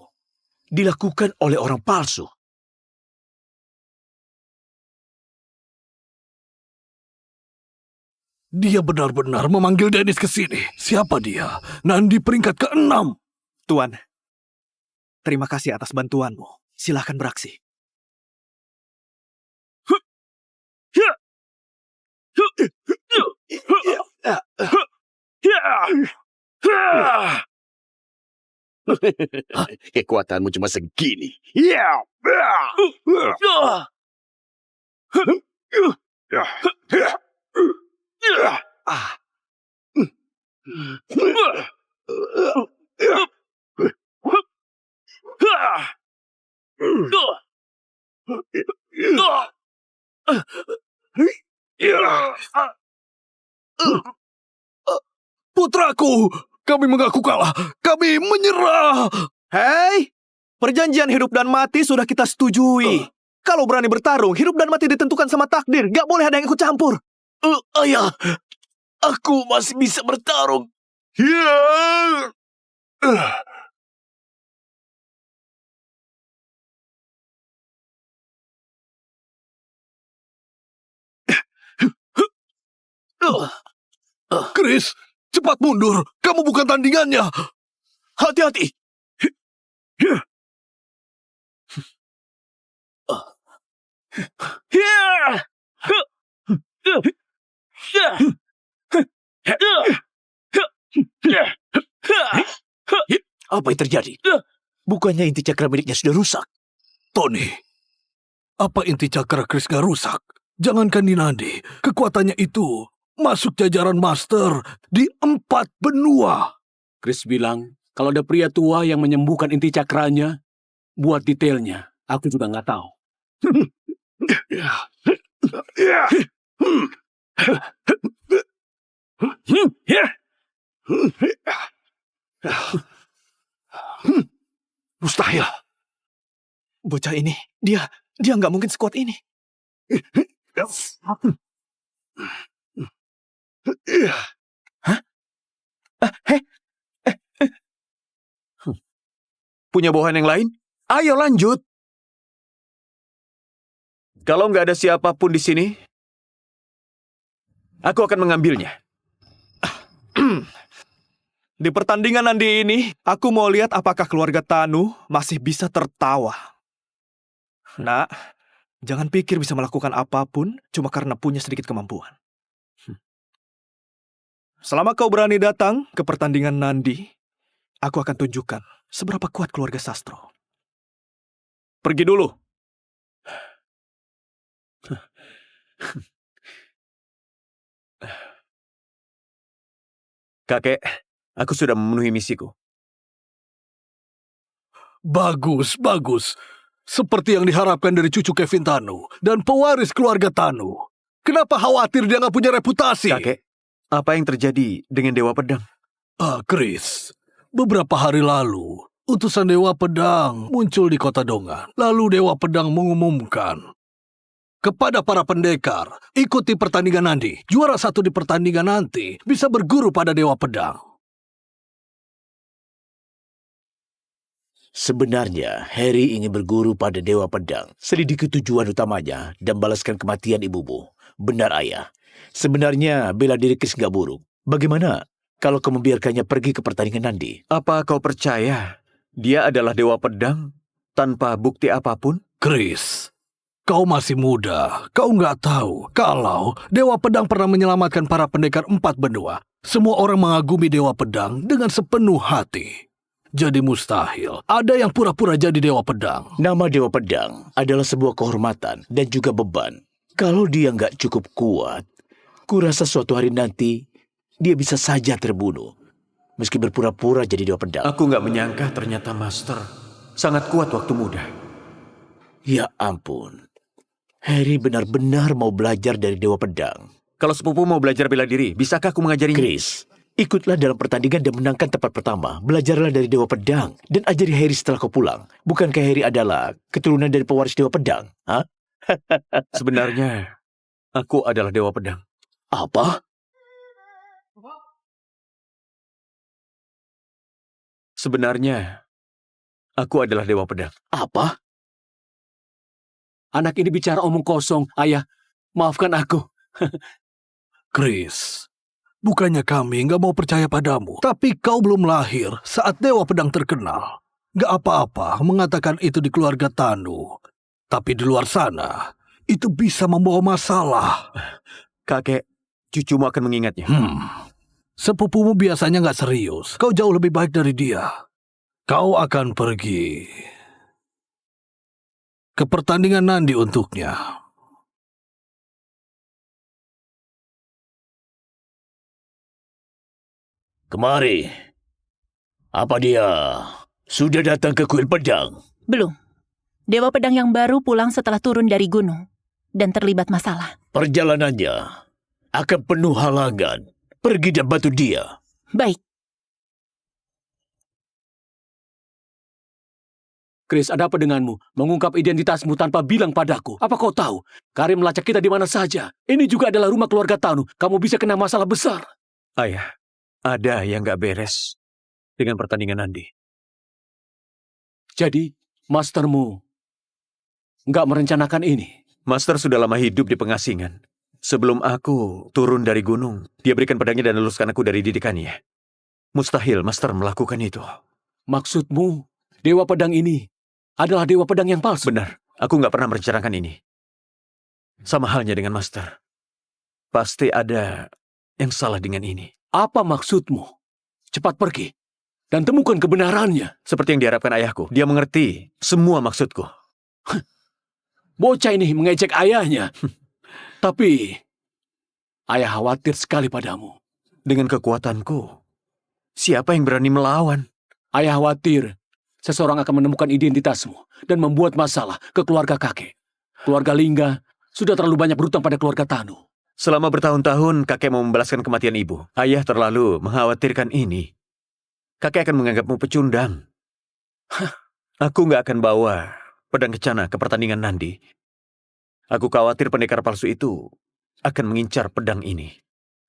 dilakukan oleh orang palsu. Dia benar-benar memanggil Dennis ke sini. Siapa dia? Nandi peringkat ke-6. Tuan, terima kasih atas bantuanmu. Silahkan beraksi. Kekuatanmu cuma segini. Putraku, kami mengaku kalah. Kami menyerah. Hei, perjanjian hidup dan mati sudah kita setujui. Kalau berani bertarung, hidup dan mati ditentukan sama takdir. Gak boleh ada yang ikut campur. Ayah, aku masih bisa bertarung. Chris, cepat mundur. Kamu bukan tandingannya. Hati-hati. Apa yang terjadi? Bukannya inti cakra miliknya sudah rusak? Tony, apa inti cakra Chris gak rusak? Jangankan di Nandi, kekuatannya itu masuk jajaran master di 4 benua. Chris bilang, kalau ada pria tua yang menyembuhkan inti cakranya, buat detailnya, aku juga nggak tahu. Mustahil. Bocah ini, dia nggak mungkin sekuat ini. Punya bawahan yang lain? Ayo lanjut. Kalau nggak ada siapapun di sini, aku akan mengambilnya. Di pertandingan Nandi ini, aku mau lihat apakah keluarga Tanu masih bisa tertawa. Nak, jangan pikir bisa melakukan apapun cuma karena punya sedikit kemampuan. Selama kau berani datang ke pertandingan Nandi, aku akan tunjukkan seberapa kuat keluarga Sastro. Pergi dulu. Kakek, aku sudah memenuhi misiku. Bagus, bagus. Seperti yang diharapkan dari cucu Kevin Tanu dan pewaris keluarga Tanu. Kenapa khawatir dia nggak punya reputasi? Kakek, apa yang terjadi dengan Dewa Pedang? Chris, beberapa hari lalu, utusan Dewa Pedang muncul di kota Dongan. Lalu Dewa Pedang mengumumkan kepada para pendekar, ikuti pertandingan nanti. Juara 1 di pertandingan nanti bisa berguru pada Dewa Pedang. Sebenarnya, Harry ingin berguru pada Dewa Pedang. Selidiki tujuan utamanya dan balaskan kematian ibumu. Benar, Ayah. Sebenarnya, bela diri Chris nggak buruk. Bagaimana kalau kau membiarkannya pergi ke pertandingan nanti? Apa kau percaya dia adalah Dewa Pedang tanpa bukti apapun? Chris, kau masih muda. Kau nggak tahu kalau Dewa Pedang pernah menyelamatkan para pendekar 4 benua. Semua orang mengagumi Dewa Pedang dengan sepenuh hati. Jadi mustahil ada yang pura-pura jadi Dewa Pedang. Nama Dewa Pedang adalah sebuah kehormatan dan juga beban. Kalau dia nggak cukup kuat, kurasa suatu hari nanti dia bisa saja terbunuh. Meski berpura-pura jadi Dewa Pedang. Aku nggak menyangka ternyata Master sangat kuat waktu muda. Ya ampun. Harry benar-benar mau belajar dari Dewa Pedang. Kalau sepupu mau belajar bela diri, bisakah aku mengajarinya? Chris, ikutlah dalam pertandingan dan menangkan tempat pertama. Belajarlah dari Dewa Pedang dan ajari Harry setelah kau pulang. Bukankah Harry adalah keturunan dari pewaris Dewa Pedang? Hah? Sebenarnya, aku adalah Dewa Pedang. Apa? Sebenarnya, aku adalah Dewa Pedang. Apa? Anak ini bicara omong kosong, Ayah. Maafkan aku. Chris, bukannya kami nggak mau percaya padamu, tapi kau belum lahir saat Dewa Pedang terkenal. Nggak apa-apa mengatakan itu di keluarga Tanu. Tapi di luar sana, itu bisa membawa masalah. Kakek, Cucumu akan mengingatnya. Sepupumu biasanya nggak serius. Kau jauh lebih baik dari dia. Kau akan pergi ke pertandingan Nandi untuknya. Kemari. Apa dia sudah datang ke kuil pedang? Belum. Dewa Pedang yang baru pulang setelah turun dari gunung dan terlibat masalah. Perjalanannya akan penuh halangan. Pergi dan bantu dia. Baik. Chris, ada apa denganmu? Mengungkap identitasmu tanpa bilang padaku. Apa kau tahu? Karim melacak kita di mana saja. Ini juga adalah rumah keluarga Tanu. Kamu bisa kena masalah besar. Ayah, ada yang gak beres dengan pertandingan Nandi. Jadi, mastermu nggak merencanakan ini? Master sudah lama hidup di pengasingan. Sebelum aku turun dari gunung, dia berikan pedangnya dan luluskan aku dari didikannya. Mustahil Master melakukan itu. Maksudmu, Dewa Pedang ini adalah Dewa Pedang yang palsu? Benar, aku nggak pernah merencanakan ini. Sama halnya dengan Master. Pasti ada yang salah dengan ini. Apa maksudmu? Cepat pergi dan temukan kebenarannya. Seperti yang diharapkan ayahku, dia mengerti semua maksudku. Bocah ini mengejek ayahnya. Tapi, ayah khawatir sekali padamu. Dengan kekuatanku, siapa yang berani melawan? Ayah khawatir seseorang akan menemukan identitasmu dan membuat masalah ke keluarga kakek. Keluarga Lingga sudah terlalu banyak berutang pada keluarga Tanu. Selama bertahun-tahun kakek mau membalaskan kematian ibu. Ayah terlalu mengkhawatirkan ini. Kakek akan menganggapmu pecundang. Aku nggak akan bawa pedang kencana ke pertandingan Nandi. Aku khawatir pendekar palsu itu akan mengincar pedang ini.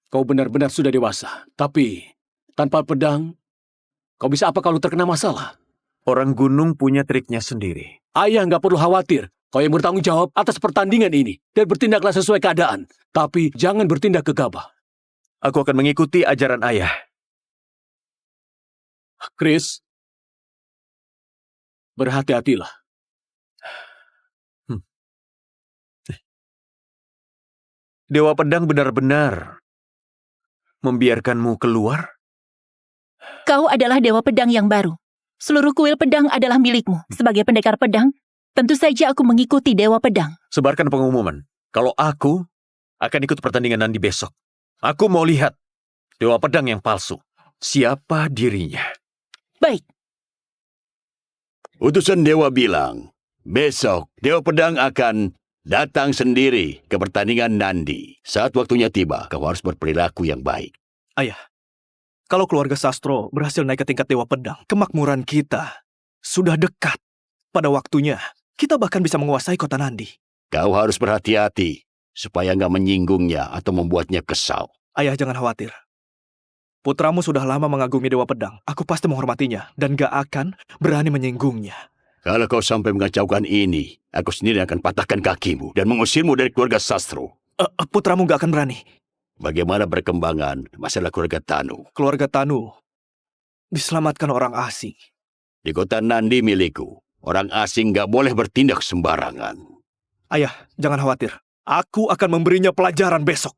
Kau benar-benar sudah dewasa. Tapi, tanpa pedang, kau bisa apa kalau terkena masalah? Orang gunung punya triknya sendiri. Ayah nggak perlu khawatir. Kau yang bertanggung jawab atas pertandingan ini. Dan bertindaklah sesuai keadaan. Tapi, jangan bertindak gegabah. Aku akan mengikuti ajaran ayah. Chris, berhati-hatilah. Dewa Pedang benar-benar membiarkanmu keluar? Kau adalah Dewa Pedang yang baru. Seluruh kuil pedang adalah milikmu. Sebagai pendekar pedang, tentu saja aku mengikuti Dewa Pedang. Sebarkan pengumuman. Kalau aku akan ikut pertandingan Nandi besok. Aku mau lihat Dewa Pedang yang palsu. Siapa dirinya? Baik. Utusan Dewa bilang, besok Dewa Pedang akan datang sendiri ke pertandingan Nandi. Saat waktunya tiba, kau harus berperilaku yang baik. Ayah, kalau keluarga Sastro berhasil naik ke tingkat Dewa Pedang, kemakmuran kita sudah dekat. Pada waktunya, kita bahkan bisa menguasai kota Nandi. Kau harus berhati-hati, supaya nggak menyinggungnya atau membuatnya kesal. Ayah, jangan khawatir. Putramu sudah lama mengagumi Dewa Pedang. Aku pasti menghormatinya dan gak akan berani menyinggungnya. Kalau kau sampai mengacaukan ini, aku sendiri akan patahkan kakimu dan mengusirmu dari keluarga Sastro. Putramu gak akan berani. Bagaimana perkembangan masalah keluarga Tanu? Keluarga Tanu diselamatkan orang asing. Di kota Nandi milikku, orang asing gak boleh bertindak sembarangan. Ayah, jangan khawatir. Aku akan memberinya pelajaran besok.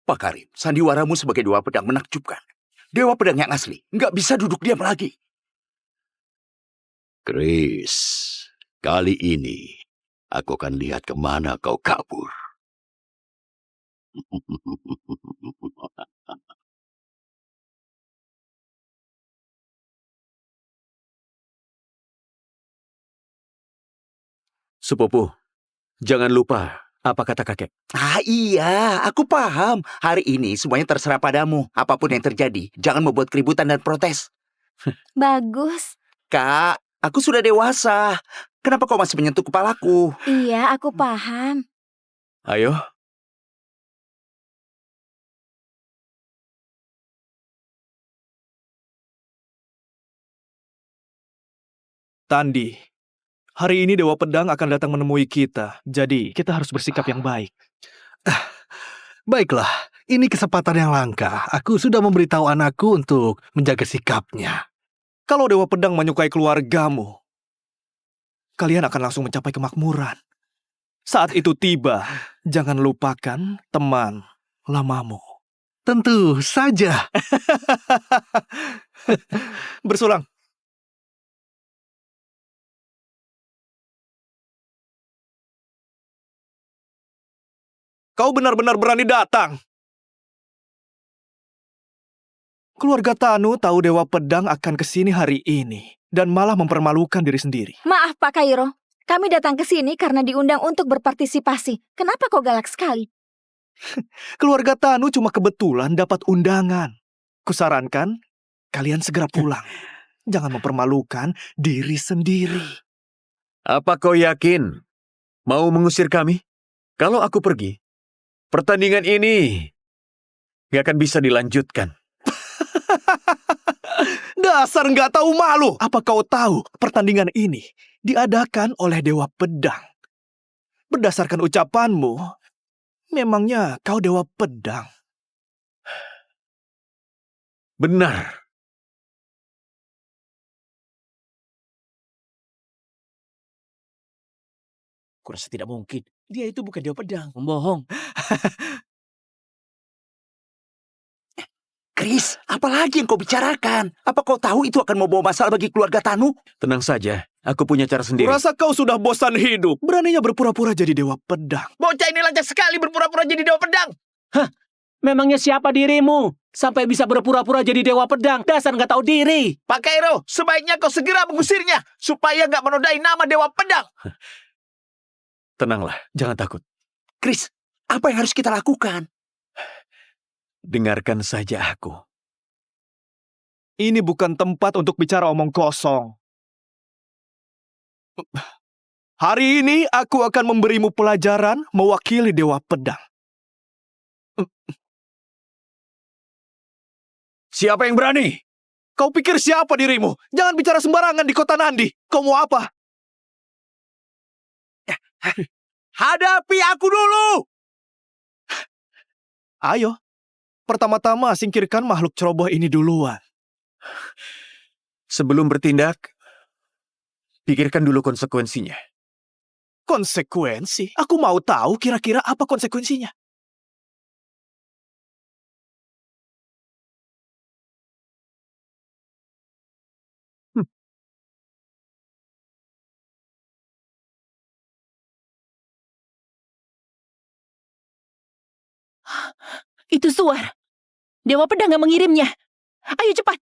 Pak Karim, sandiwaramu sebagai Dewa Pedang menakjubkan. Dewa Pedang yang asli, nggak bisa duduk diam lagi. Chris, kali ini aku akan lihat kemana kau kabur. Sepupu, jangan lupa apa kata kakek. Iya, aku paham. Hari ini semuanya terserah padamu. Apapun yang terjadi, jangan membuat keributan dan protes. Bagus. Kak, aku sudah dewasa. Kenapa kau masih menyentuh kepalaku? Iya, aku paham. Ayo. Tandi, hari ini Dewa Pedang akan datang menemui kita. Jadi, kita harus bersikap yang baik. Baiklah, ini kesempatan yang langka. Aku sudah memberitahu anakku untuk menjaga sikapnya. Kalau Dewa Pedang menyukai keluargamu, kalian akan langsung mencapai kemakmuran. Saat itu tiba, jangan lupakan teman lamamu. Tentu saja. Bersulang. Kau benar-benar berani datang. Keluarga Tanu tahu Dewa Pedang akan ke sini hari ini dan malah mempermalukan diri sendiri. Maaf Pak Kairo, kami datang ke sini karena diundang untuk berpartisipasi. Kenapa kau galak sekali? Keluarga Tanu cuma kebetulan dapat undangan. Kusarankan kalian segera pulang. Jangan mempermalukan diri sendiri. Apa kau yakin mau mengusir kami? Kalau aku pergi, pertandingan ini gak akan bisa dilanjutkan. Dasar nggak tahu malu. Apa kau tahu pertandingan ini diadakan oleh Dewa Pedang? Berdasarkan ucapanmu, memangnya kau Dewa Pedang? Benar. Kurasa tidak mungkin. Dia itu bukan Dewa Pedang. Membohong. Chris, apalagi yang kau bicarakan? Apa kau tahu itu akan membawa masalah bagi keluarga Tanu? Tenang saja, aku punya cara sendiri. Kurasa kau sudah bosan hidup. Beraninya berpura-pura jadi Dewa Pedang. Bocah ini lancar sekali berpura-pura jadi Dewa Pedang. Memangnya siapa dirimu? Sampai bisa berpura-pura jadi Dewa Pedang. Dasar nggak tahu diri. Pak Kairo, sebaiknya kau segera mengusirnya supaya nggak menodai nama Dewa Pedang. Tenanglah, jangan takut. Chris, apa yang harus kita lakukan? Dengarkan saja aku. Ini bukan tempat untuk bicara omong kosong. Hari ini aku akan memberimu pelajaran mewakili Dewa Pedang. Siapa yang berani? Kau pikir siapa dirimu? Jangan bicara sembarangan di kota Nandi. Kau mau apa? Hadapi aku dulu! Ayo. Pertama-tama singkirkan makhluk ceroboh ini duluan. Sebelum bertindak, pikirkan dulu konsekuensinya. Konsekuensi? Aku mau tahu kira-kira apa konsekuensinya. Itu suara. Dewa Pedang yang mengirimnya. Ayo cepat.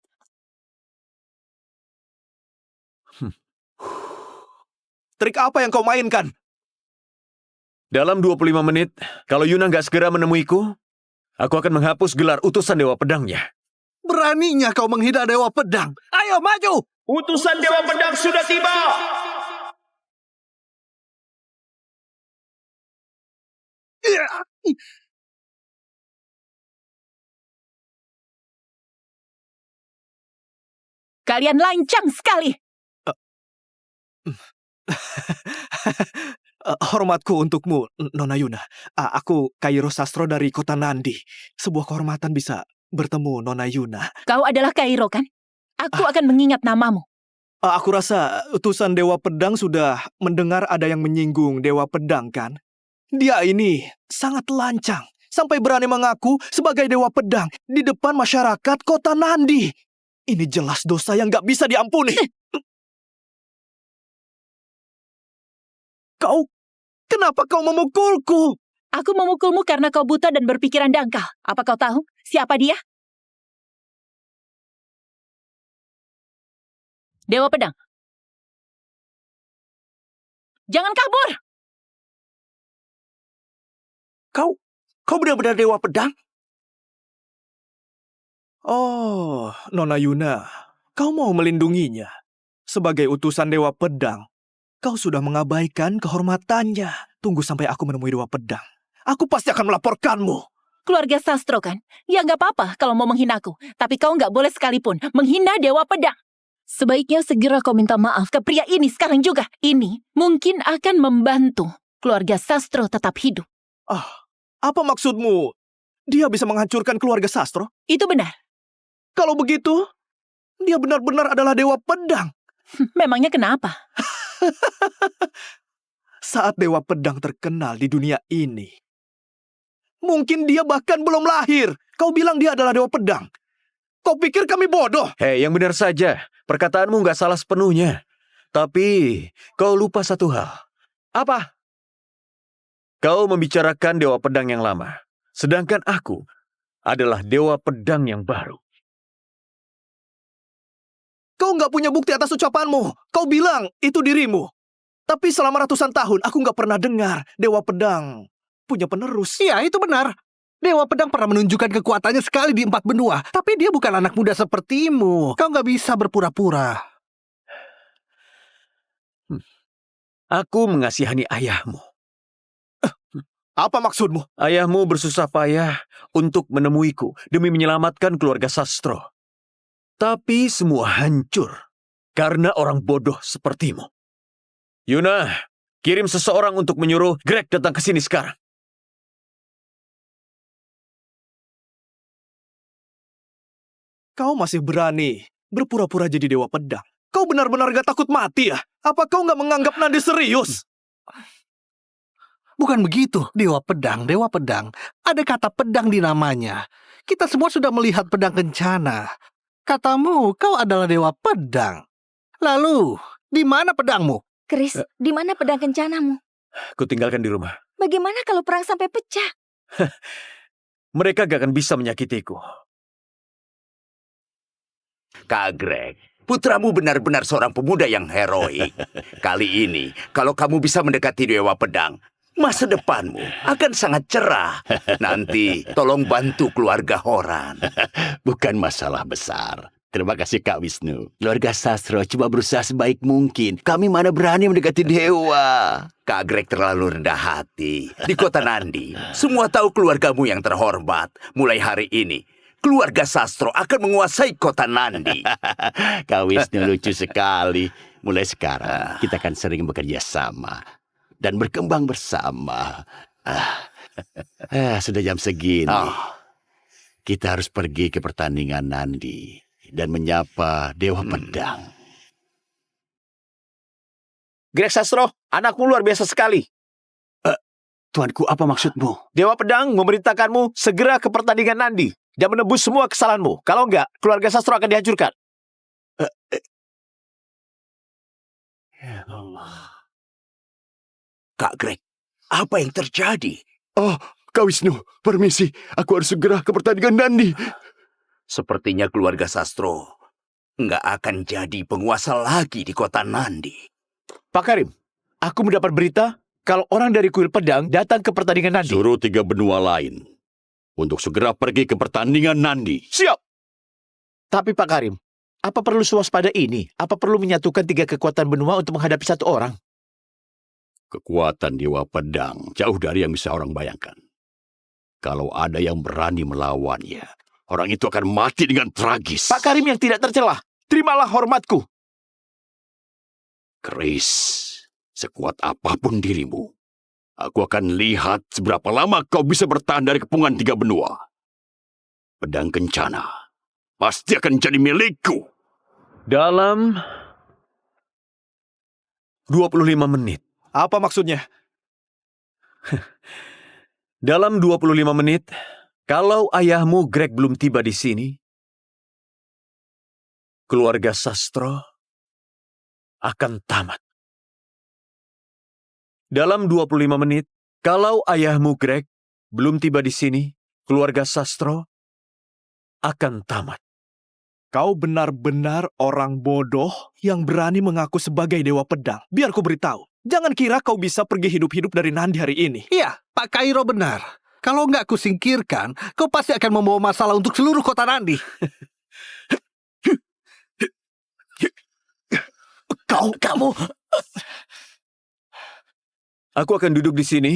Trik apa yang kau mainkan? Dalam 25 menit, kalau Yuna nggak segera menemuiku, aku akan menghapus gelar utusan Dewa Pedangnya. Beraninya kau menghina Dewa Pedang. Ayo maju! Utusan Dewa Pedang sudah tiba. Kalian lancang sekali. Hormatku untukmu, Nona Yuna. Aku Kairo Sastro dari kota Nandi. Sebuah kehormatan bisa bertemu Nona Yuna. Kau adalah Kairo, kan? Aku akan mengingat namamu. Aku rasa utusan Dewa Pedang sudah mendengar ada yang menyinggung Dewa Pedang, kan? Dia ini sangat lancang. Sampai berani mengaku sebagai Dewa Pedang di depan masyarakat kota Nandi. Ini jelas dosa yang gak bisa diampuni. Kenapa kau memukulku? Aku memukulmu karena kau buta dan berpikiran dangkal. Apa kau tahu siapa dia? Dewa Pedang. Jangan kabur! Kau benar-benar Dewa Pedang? Oh, Nona Yuna, kau mau melindunginya. Sebagai utusan Dewa Pedang, kau sudah mengabaikan kehormatannya. Tunggu sampai aku menemui Dewa Pedang. Aku pasti akan melaporkanmu. Keluarga Sastro, kan? Ya nggak apa-apa kalau mau menghinaku. Tapi kau nggak boleh sekalipun menghina Dewa Pedang. Sebaiknya segera kau minta maaf ke pria ini sekarang juga. Ini mungkin akan membantu keluarga Sastro tetap hidup. Apa maksudmu? Dia bisa menghancurkan keluarga Sastro? Itu benar. Kalau begitu, dia benar-benar adalah Dewa Pedang. Memangnya kenapa? saat Dewa Pedang terkenal di dunia ini. Mungkin dia bahkan belum lahir. Kau bilang dia adalah Dewa Pedang. Kau pikir kami bodoh? Hei, yang benar saja. Perkataanmu nggak salah sepenuhnya. Tapi, kau lupa satu hal. Apa? Kau membicarakan Dewa Pedang yang lama. Sedangkan aku adalah Dewa Pedang yang baru. Kau nggak punya bukti atas ucapanmu. Kau bilang itu dirimu. Tapi selama ratusan tahun aku nggak pernah dengar Dewa Pedang punya penerus. Iya, itu benar. Dewa Pedang pernah menunjukkan kekuatannya sekali di 4 benua. Tapi dia bukan anak muda sepertimu. Kau nggak bisa berpura-pura. Aku mengasihani ayahmu. Apa maksudmu? Ayahmu bersusah payah untuk menemuiku demi menyelamatkan keluarga Sastro. Tapi semua hancur karena orang bodoh sepertimu. Yuna, kirim seseorang untuk menyuruh Greg datang ke sini sekarang. Kau masih berani berpura-pura jadi Dewa Pedang. Kau benar-benar gak takut mati ya? Apa kau gak menganggap Nandi serius? Bukan begitu, Dewa Pedang, Dewa Pedang. Ada kata pedang di namanya. Kita semua sudah melihat pedang kencana. Katamu, kau adalah Dewa Pedang. Lalu, di mana pedangmu? Chris, di mana pedang kencanamu? Kutinggalkan di rumah. Bagaimana kalau perang sampai pecah? Mereka gak akan bisa menyakitiku. Kak Greg, putramu benar-benar seorang pemuda yang heroik. Kali ini, kalau kamu bisa mendekati Dewa Pedang, masa depanmu akan sangat cerah. Nanti, tolong bantu keluarga Horan. Bukan masalah besar. Terima kasih Kak Wisnu. Keluarga Sastro coba berusaha sebaik mungkin. Kami mana berani mendekati dewa. Kak Greg terlalu rendah hati. Di kota Nandi, semua tahu keluargamu yang terhormat. Mulai hari ini, keluarga Sastro akan menguasai kota Nandi. Kak Wisnu lucu sekali. Mulai sekarang, kita akan sering bekerja sama. Dan berkembang bersama. Sudah jam segini. Kita harus pergi ke pertandingan Nandi. Dan menyapa Dewa Pedang. Greg Sastro, anakmu luar biasa sekali. Tuanku, apa maksudmu? Dewa Pedang memerintahkanmu segera ke pertandingan Nandi dan menebus semua kesalahanmu. Kalau enggak, keluarga Sastro akan dihancurkan. Ya Allah. Kak Greg, apa yang terjadi? Oh, Kak Wisnu, permisi. Aku harus segera ke pertandingan Nandi. Sepertinya keluarga Sastro nggak akan jadi penguasa lagi di kota Nandi. Pak Karim, aku mendapat berita kalau orang dari kuil pedang datang ke pertandingan Nandi. Suruh 3 benua lain untuk segera pergi ke pertandingan Nandi. Siap. Tapi Pak Karim, apa perlu swaspada ini? Apa perlu menyatukan 3 kekuatan benua untuk menghadapi satu orang? Kekuatan Dewa Pedang jauh dari yang bisa orang bayangkan. Kalau ada yang berani melawannya, orang itu akan mati dengan tragis. Pak Karim yang tidak tercelah, terimalah hormatku. Chris, sekuat apapun dirimu, aku akan lihat seberapa lama kau bisa bertahan dari kepungan 3 benua. Pedang Kencana pasti akan jadi milikku. Dalam 25 menit. Apa maksudnya? Dalam 25 menit, kalau ayahmu Greg belum tiba di sini, keluarga Sastro akan tamat. Dalam 25 menit, kalau ayahmu Greg belum tiba di sini, keluarga Sastro akan tamat. Kau benar-benar orang bodoh yang berani mengaku sebagai Dewa Pedang. Biar ku beritahu, jangan kira kau bisa pergi hidup-hidup dari Nandi hari ini. Iya, Pak Kairo benar. Kalau nggak kusingkirkan, kau pasti akan membawa masalah untuk seluruh kota Nandi. Kamu. Aku akan duduk di sini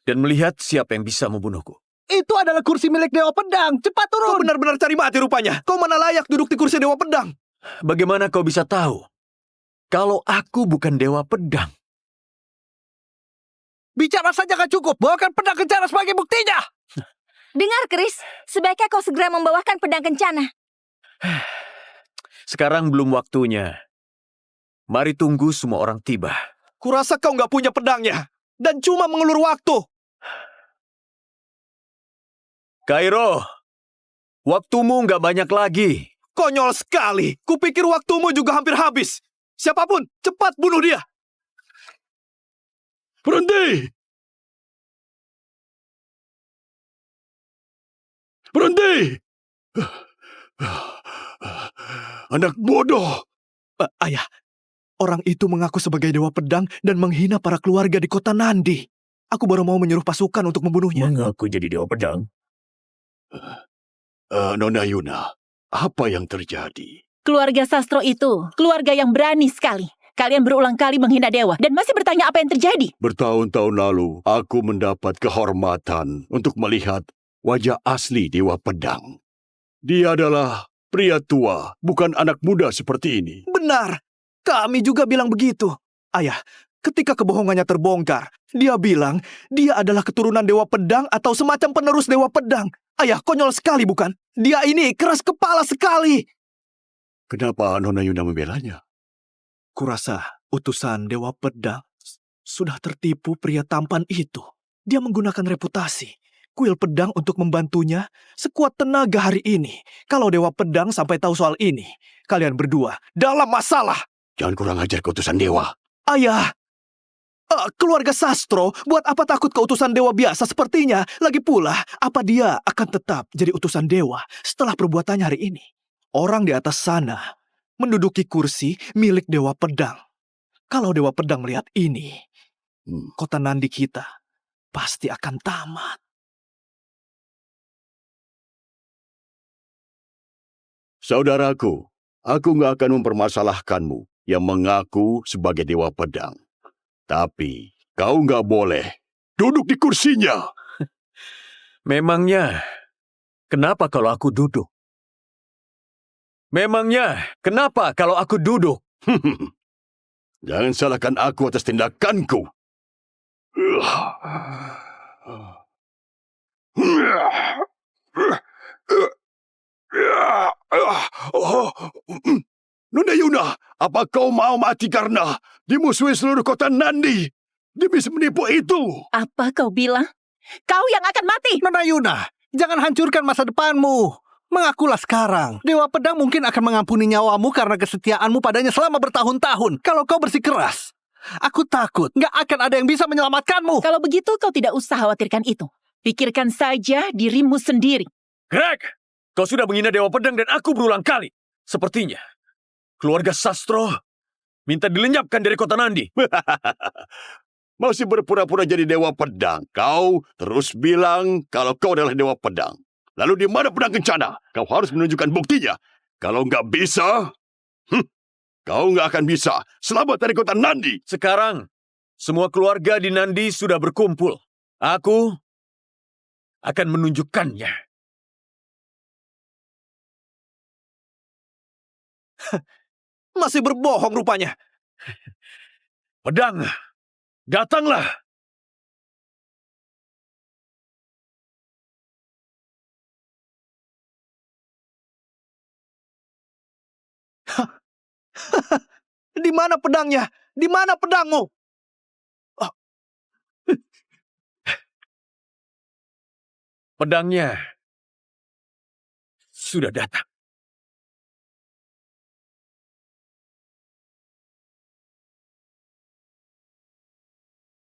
dan melihat siapa yang bisa membunuhku. Itu adalah kursi milik Dewa Pedang. Cepat turun. Kau benar-benar cari mati rupanya. Kau mana layak duduk di kursi Dewa Pedang? Bagaimana kau bisa tahu kalau aku bukan Dewa Pedang? Bicara saja kan cukup. Bawakan pedang kencana sebagai buktinya. Dengar, Chris. Sebaiknya kau segera membawakan pedang kencana. Sekarang belum waktunya. Mari tunggu semua orang tiba. Kurasa kau nggak punya pedangnya. Dan cuma mengulur waktu. Kairo, waktumu nggak banyak lagi. Konyol sekali. Kupikir waktumu juga hampir habis. Siapapun, cepat bunuh dia. Berhenti! Berhenti! Anak bodoh! Ayah, orang itu mengaku sebagai dewa pedang dan menghina para keluarga di kota Nandi. Aku baru mau menyuruh pasukan untuk membunuhnya. Mengaku jadi dewa pedang? Nona Yuna, apa yang terjadi? Keluarga Sastro itu, keluarga yang berani sekali. Kalian berulang kali menghina dewa dan masih bertanya apa yang terjadi. Bertahun-tahun lalu, aku mendapat kehormatan untuk melihat wajah asli Dewa Pedang. Dia adalah pria tua, bukan anak muda seperti ini. Benar. Kami juga bilang begitu. Ayah, ketika kebohongannya terbongkar, dia bilang dia adalah keturunan Dewa Pedang atau semacam penerus Dewa Pedang. Ayah, konyol sekali bukan? Dia ini keras kepala sekali. Kenapa Nona Yuna membelanya? Kurasa utusan Dewa Pedang sudah tertipu pria tampan itu. Dia menggunakan reputasi kuil pedang untuk membantunya sekuat tenaga hari ini. Kalau Dewa Pedang sampai tahu soal ini, kalian berdua dalam masalah. Jangan kurang ajar ke utusan dewa. Ayah, keluarga Sastro buat apa takut ke utusan dewa biasa sepertinya? Lagi pula, apa dia akan tetap jadi utusan dewa setelah perbuatannya hari ini? Orang di atas sana menduduki kursi milik Dewa Pedang. Kalau Dewa Pedang melihat ini, kota Nandi kita pasti akan tamat. Saudaraku, aku nggak akan mempermasalahkanmu yang mengaku sebagai Dewa Pedang. Tapi kau nggak boleh duduk di kursinya. Memangnya, kenapa kalau aku duduk? Memangnya, kenapa kalau aku duduk? Jangan salahkan aku atas tindakanku. Nona Yuna, apa kau mau mati karena dimusuhi seluruh kota Nandi demi menipu itu? Apa kau bilang? Kau yang akan mati! Nona Yuna, jangan hancurkan masa depanmu. Mengakulah sekarang. Dewa Pedang mungkin akan mengampuni nyawamu karena kesetiaanmu padanya selama bertahun-tahun. Kalau kau bersikeras, aku takut nggak akan ada yang bisa menyelamatkanmu. Kalau begitu kau tidak usah khawatirkan itu. Pikirkan saja dirimu sendiri. Greg, kau sudah menghina Dewa Pedang dan aku berulang kali. Sepertinya, keluarga Sastro minta dilenyapkan dari kota Nandi. Masih berpura-pura jadi Dewa Pedang. Kau terus bilang kalau kau adalah Dewa Pedang. Lalu di mana pedang kencana? Kau harus menunjukkan buktinya. Kalau nggak bisa, kau nggak akan bisa selamat dari kota Nandi. Sekarang, semua keluarga di Nandi sudah berkumpul. Aku akan menunjukkannya. Masih berbohong rupanya. Pedang, datanglah. Di mana pedangnya? Di mana pedangmu? Pedangnya sudah datang.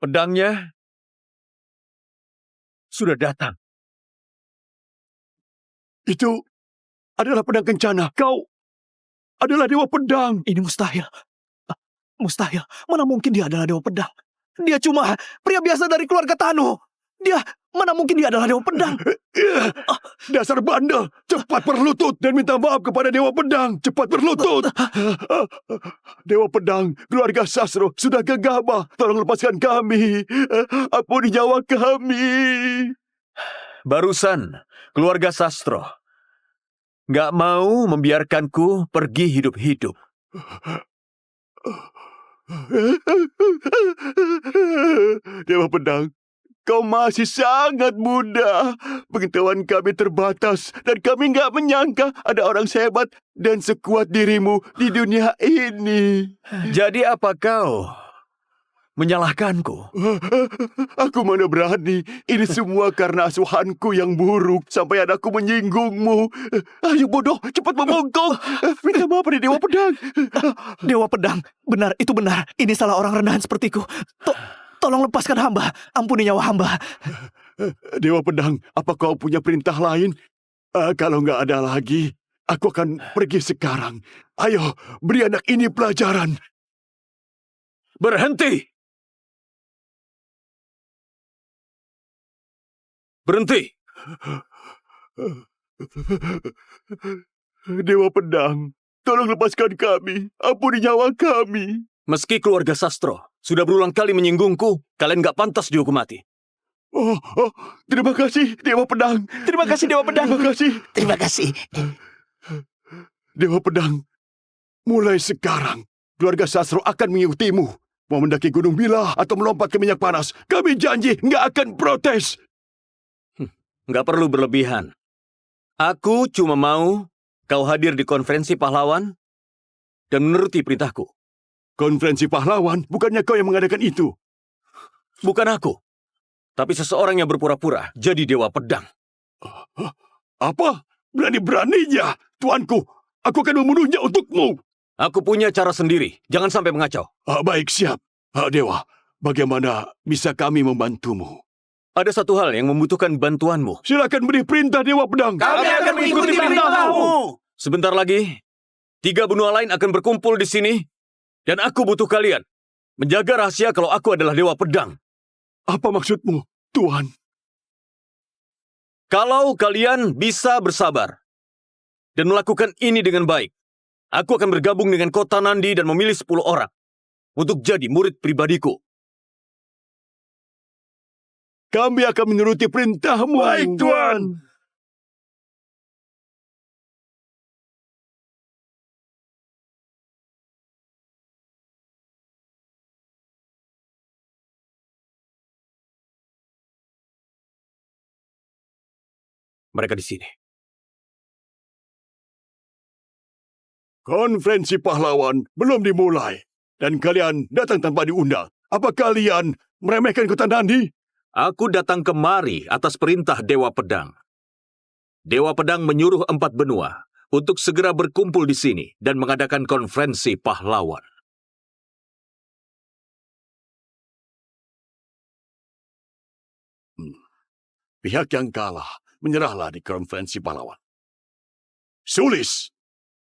Pedangnya sudah datang. Itu adalah pedang kencana. Kau adalah Dewa Pedang. Ini mustahil. Mustahil. Mana mungkin dia adalah Dewa Pedang? Dia cuma pria biasa dari keluarga Tanu. Mana mungkin dia adalah Dewa Pedang? Dasar bandel. Cepat berlutut dan minta maaf kepada Dewa Pedang. Cepat berlutut. Dewa Pedang, keluarga Sastro sudah gegabah. Tolong lepaskan kami. Ampuni nyawa kami. Barusan, keluarga Sastro nggak mau membiarkanku pergi hidup-hidup. Dewa Pedang, kau masih sangat muda. Pengetahuan kami terbatas dan kami nggak menyangka ada orang sehebat dan sekuat dirimu di dunia ini. Jadi apa kau menyalahkanku. Aku mana berani. Ini semua karena asuhanku yang buruk. Sampai anakku menyinggungmu. Ayo bodoh, cepat membongkok. Minta maaf pada Dewa Pedang. Dewa Pedang, benar, itu benar. Ini salah orang rendahan sepertiku. Tolong lepaskan hamba. Ampuni nyawa hamba. Dewa Pedang, apa kau punya perintah lain? Kalau nggak ada lagi, aku akan pergi sekarang. Ayo, beri anak ini pelajaran. Berhenti! Berhenti! Dewa Pedang, tolong lepaskan kami. Ampuni nyawa kami. Meski keluarga Sastro sudah berulang kali menyinggungku, kalian gak pantas dihukum mati. Terima kasih, Dewa Pedang. Terima kasih, Dewa Pedang. Terima kasih. Terima kasih. Dewa Pedang, mulai sekarang, keluarga Sastro akan mengikutimu. Mau mendaki Gunung Bilah atau melompat ke minyak panas, kami janji nggak akan protes. Gak perlu berlebihan. Aku cuma mau kau hadir di konferensi pahlawan dan menuruti perintahku. Konferensi pahlawan, bukannya kau yang mengadakan itu? Bukan aku, tapi seseorang yang berpura-pura jadi Dewa Pedang. Apa? Berani-beraninya, tuanku. Aku akan membunuhnya untukmu. Aku punya cara sendiri, jangan sampai mengacau. Baik, siap. Dewa, bagaimana bisa kami membantumu? Ada satu hal yang membutuhkan bantuanmu. Silakan beri perintah, Dewa Pedang. Kami akan mengikuti perintahmu. Sebentar lagi, 3 benua lain akan berkumpul di sini, dan aku butuh kalian menjaga rahasia kalau aku adalah Dewa Pedang. Apa maksudmu, Tuan? Kalau kalian bisa bersabar dan melakukan ini dengan baik, aku akan bergabung dengan kota Nandi dan memilih 10 orang untuk jadi murid pribadiku. Kami akan menuruti perintahmu. Baik, Tuan. Mereka di sini. Konferensi pahlawan belum dimulai. Dan kalian datang tanpa diundang. Apa kalian meremehkan kota Nandi? Aku datang kemari atas perintah Dewa Pedang. Dewa Pedang menyuruh 4 benua untuk segera berkumpul di sini dan mengadakan konferensi pahlawan. Pihak yang kalah menyerahlah di konferensi pahlawan. Sulis,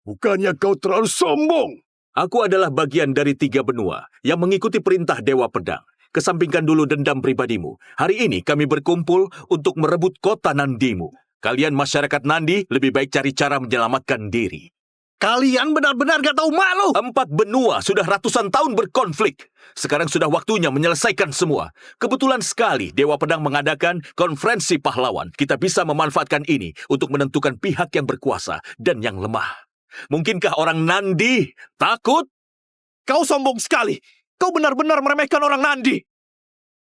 bukannya kau terlalu sombong? Aku adalah bagian dari 3 benua yang mengikuti perintah Dewa Pedang. Kesampingkan dulu dendam pribadimu. Hari ini kami berkumpul untuk merebut kota Nandimu. Kalian masyarakat Nandi lebih baik cari cara menyelamatkan diri. Kalian benar-benar gak tahu malu. 4 benua sudah ratusan tahun berkonflik. Sekarang sudah waktunya menyelesaikan semua. Kebetulan sekali Dewa Pedang mengadakan konferensi pahlawan. Kita bisa memanfaatkan ini untuk menentukan pihak yang berkuasa dan yang lemah. Mungkinkah orang Nandi takut? Kau sombong sekali. Kau benar-benar meremehkan orang Nandi.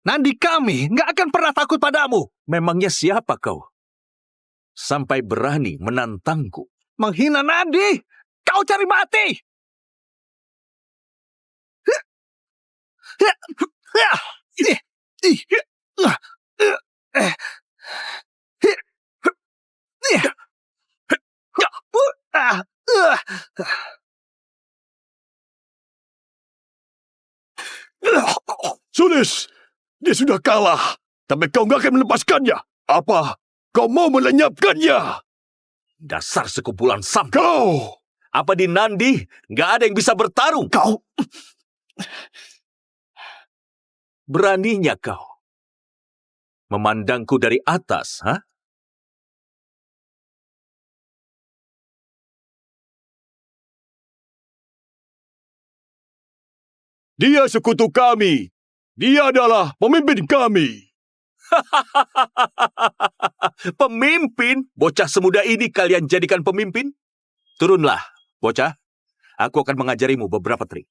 Nandi kami gak akan pernah takut padamu. Memangnya siapa kau? Sampai berani menantangku. Menghina Nandi. Kau cari mati. Sulis, dia sudah kalah. Tapi kau nggak akan melepaskannya. Apa? Kau mau melenyapkannya? Dasar sekumpulan sampah. Kau! Apa di Nandi nggak ada yang bisa bertarung? Kau... Beraninya kau memandangku dari atas, ha? Dia sekutu kami. Dia adalah pemimpin kami. Pemimpin? Bocah semuda ini kalian jadikan pemimpin? Turunlah, bocah. Aku akan mengajarimu beberapa trik.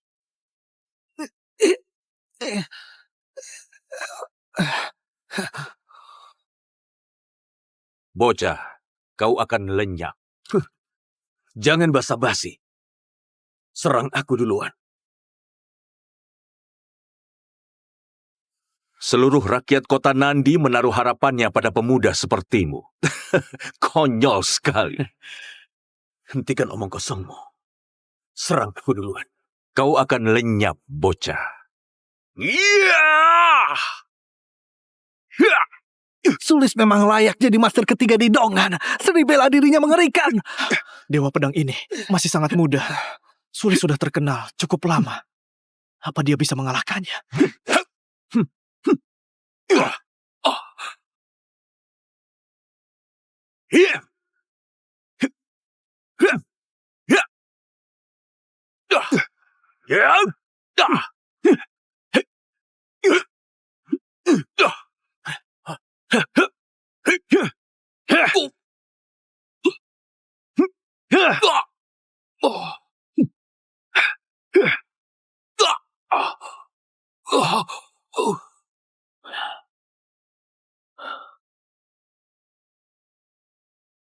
Bocah, kau akan lenyap. Jangan basa-basi. Serang aku duluan. Seluruh rakyat kota Nandi menaruh harapannya pada pemuda sepertimu. Konyol sekali. Hentikan omong kosongmu. Serang aku duluan. Kau akan lenyap, bocah. Iya! Sulis memang layak jadi master ketiga di Dongan. Seni bela dirinya mengerikan. Dewa Pedang ini masih sangat muda. Sulis sudah terkenal cukup lama. Apa dia bisa mengalahkannya?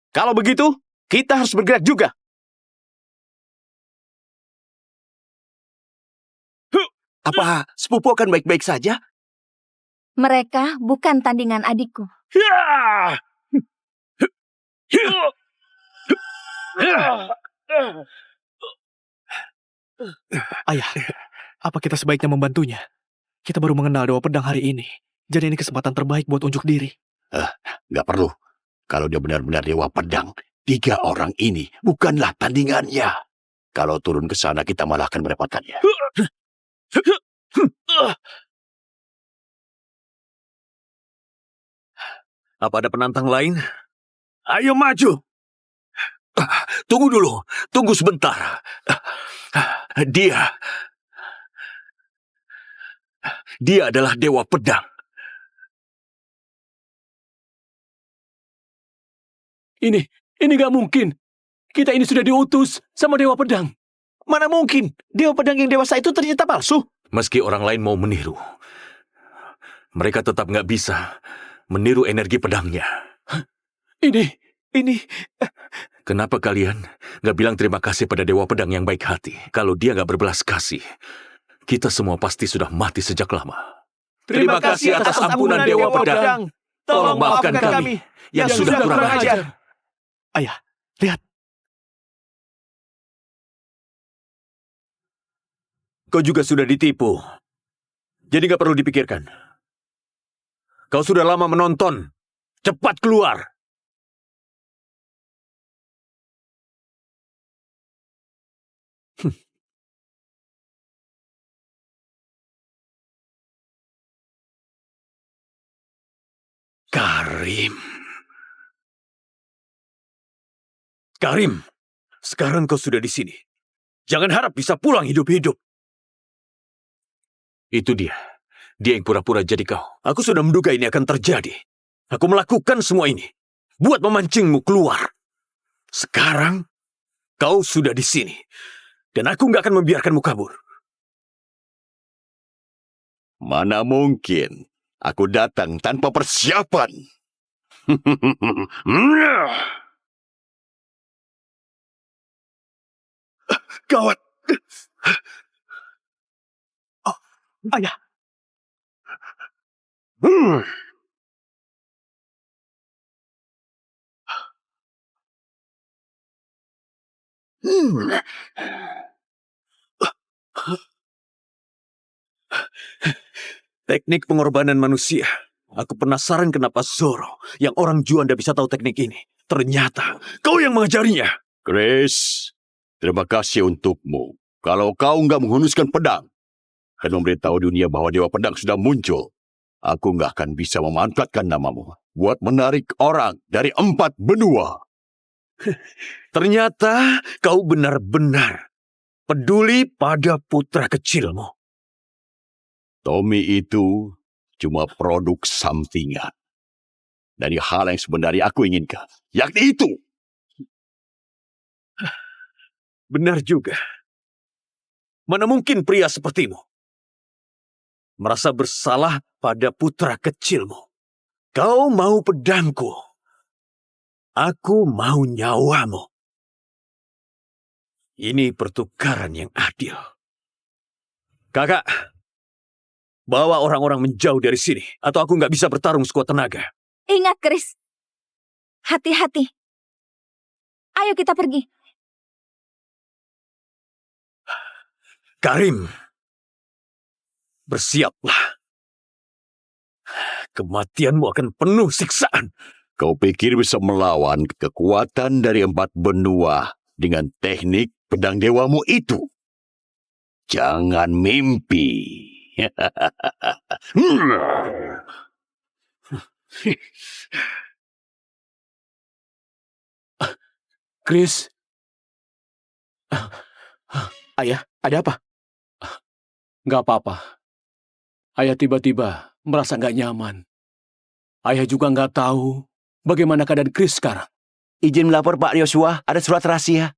Kalau begitu, kita harus bergerak juga. Apa sepupu akan baik-baik saja? Mereka bukan tandingan adikku. Ayah, apa kita sebaiknya membantunya? Kita baru mengenal Dewa Pedang hari ini. Jadi ini kesempatan terbaik buat unjuk diri. Nggak perlu. Kalau dia benar-benar Dewa Pedang, 3 orang ini bukanlah tandingannya. Kalau turun ke sana, kita malah akan merepotkannya. Apa ada penantang lain? Ayo maju! Tunggu dulu. Tunggu sebentar. Dia adalah Dewa Pedang. Ini gak mungkin. Kita ini sudah diutus sama Dewa Pedang. Mana mungkin Dewa Pedang yang dewasa itu ternyata palsu? Meski orang lain mau meniru, mereka tetap nggak bisa meniru energi pedangnya. Ini... Kenapa kalian nggak bilang terima kasih pada Dewa Pedang yang baik hati? Kalau dia nggak berbelas kasih, kita semua pasti sudah mati sejak lama. Terima kasih atas ampunan Dewa Pedang. Tolong maafkan kami yang sudah kurang ajar. Ayah, lihat. Kau juga sudah ditipu. Jadi gak perlu dipikirkan. Kau sudah lama menonton. Cepat keluar. Karim, sekarang kau sudah di sini. Jangan harap bisa pulang hidup-hidup. Itu dia. Dia yang pura-pura jadi kau. Aku sudah menduga ini akan terjadi. Aku melakukan semua ini buat memancingmu keluar. Sekarang kau sudah di sini. Dan aku nggak akan membiarkanmu kabur. Mana mungkin aku datang tanpa persiapan. Gawat. Ayah, Teknik pengorbanan manusia. Aku penasaran kenapa Zoro, yang orang Juanda bisa tahu teknik ini. Ternyata kau yang mengajarinya. Chris, terima kasih untukmu. Kalau kau nggak menghunuskan pedang dan memberitahu dunia bahwa Dewa Pedang sudah muncul, aku nggak akan bisa memanfaatkan namamu buat menarik orang dari 4 benua. Ternyata kau benar-benar peduli pada putra kecilmu. Tommy itu cuma produk sampingan dari hal yang sebenarnya aku inginkan, yakni itu. Benar juga. Mana mungkin pria sepertimu merasa bersalah pada putra kecilmu. Kau mau pedangku. Aku mau nyawamu. Ini pertukaran yang adil. Kakak, Bawa orang-orang menjauh dari sini, atau aku nggak bisa bertarung sekuat tenaga. Ingat, Chris. Hati-hati. Ayo kita pergi. Karim, bersiaplah. Kematianmu akan penuh siksaan. Kau pikir bisa melawan kekuatan dari 4 benua dengan teknik pedang dewamu itu? Jangan mimpi. Chris, Ayah, ada apa? nggak apa-apa. Ayah tiba-tiba merasa nggak nyaman. Ayah juga nggak tahu bagaimana keadaan Chris sekarang. Izin melapor Pak Yosua, ada surat rahasia.